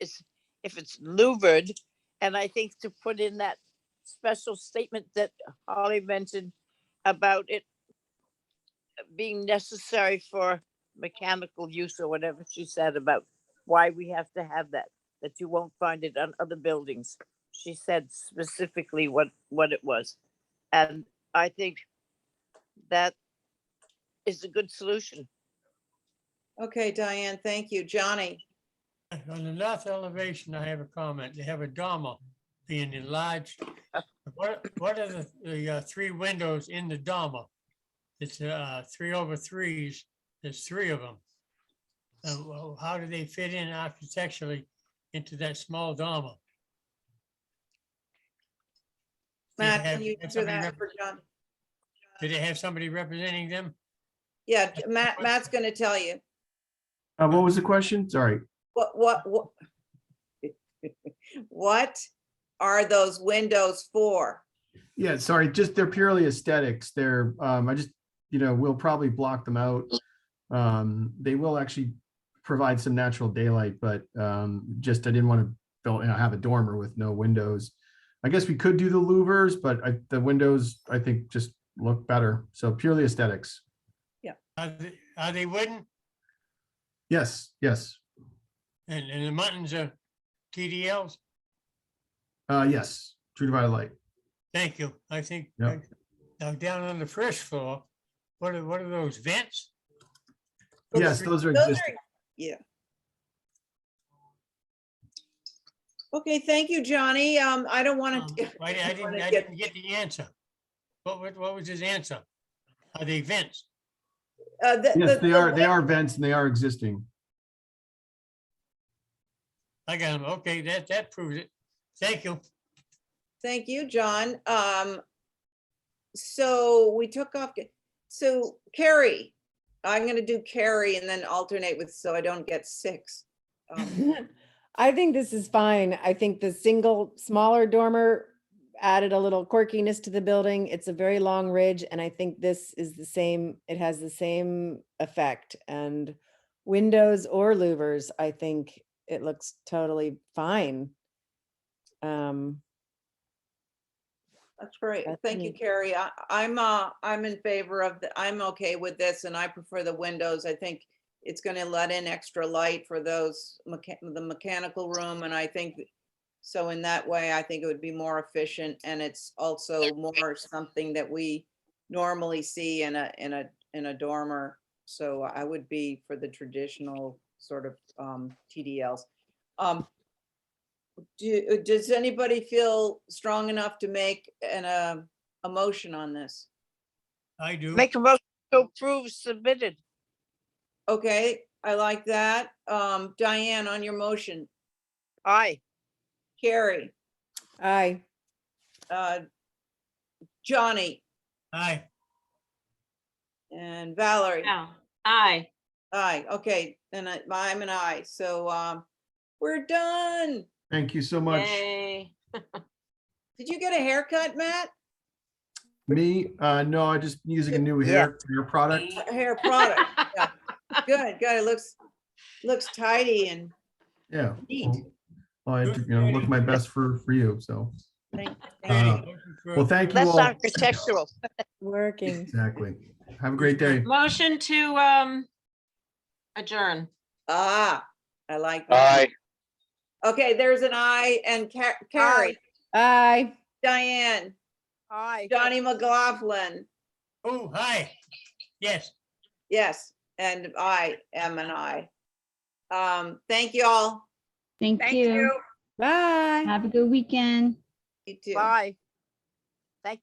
if it's louvered. And I think to put in that special statement that Holly mentioned about it being necessary for mechanical use, or whatever she said about why we have to have that you won't find it on other buildings. She said specifically what it was. And I think that is a good solution. Okay, Diane, thank you. Johnny? On the north elevation, I have a comment. They have a dormer being enlarged. What are the 3 windows in the dormer? It's 3/3s. There's 3 of them. How do they fit in architecturally into that small dormer? Matt, can you answer that for John? Do they have somebody representing them? Yeah, Matt's going to tell you. What was the question? Sorry. What are those windows for? Yeah, sorry, just they're purely aesthetics. They're, I just, we'll probably block them out. They will actually provide some natural daylight, but just I didn't want to have a dormer with no windows. I guess we could do the louvers, but the windows, I think, just look better. So purely aesthetics. Yeah. Are they wooden? Yes, yes. And the buttons are TDLs? Yes, true divided light. Thank you. I think Yep. now down on the first floor, what are those vents? Yes, those are existing. Yeah. Okay, thank you, Johnny. I don't want to. I didn't get the answer. What was his answer? Are they vents? Yes, they are. They are vents and they are existing. I got them. Okay, that proves it. Thank you. Thank you, John. So we took off. So Carrie, I'm going to do Carrie and then alternate with, so I don't get 6. I think this is fine. I think the single smaller dormer added a little quirkiness to the building. It's a very long ridge, and I think this is the same. It has the same effect. And windows or louvers, I think it looks totally fine. That's great. That's Thank you, neat. Carrie. I'm in favor of I'm okay with this, and I prefer the windows. I think it's going to let in extra light for those the mechanical room, and I think so. In that way, I think it would be more efficient, and it's also more something that we normally see in a dormer. So I would be for the traditional sort of TDLs. Does anybody feel strong enough to make a motion on this? I do. Make a motion to approve submitted. Okay, I like that. Diane, on your motion, Aye. Carrie, Aye. Johnny, Aye. and Valerie. Yeah. Aye. Aye, okay, and I'm an aye, so we're done. Thank you so much. Yay. Did you get a haircut, Matt? Me, no, I just using a new Yeah. hair product. A hair product. Yeah. Good, good. It looks tidy and Yeah. neat. Well, I, look my best for you, so. Thank Uh, Well, thank you Less all. architectural. Working. Exactly. Have a great day. Motion to adjourn. I like that. Aye. Okay, there's an aye and Carrie, Aye. Diane, Aye. Johnny McLaughlin. Oh, hi. Yes. Yes, and I am an aye. Thank you all. Thank Thank you. you. Bye. Have a good weekend. You too. Bye. Thank you.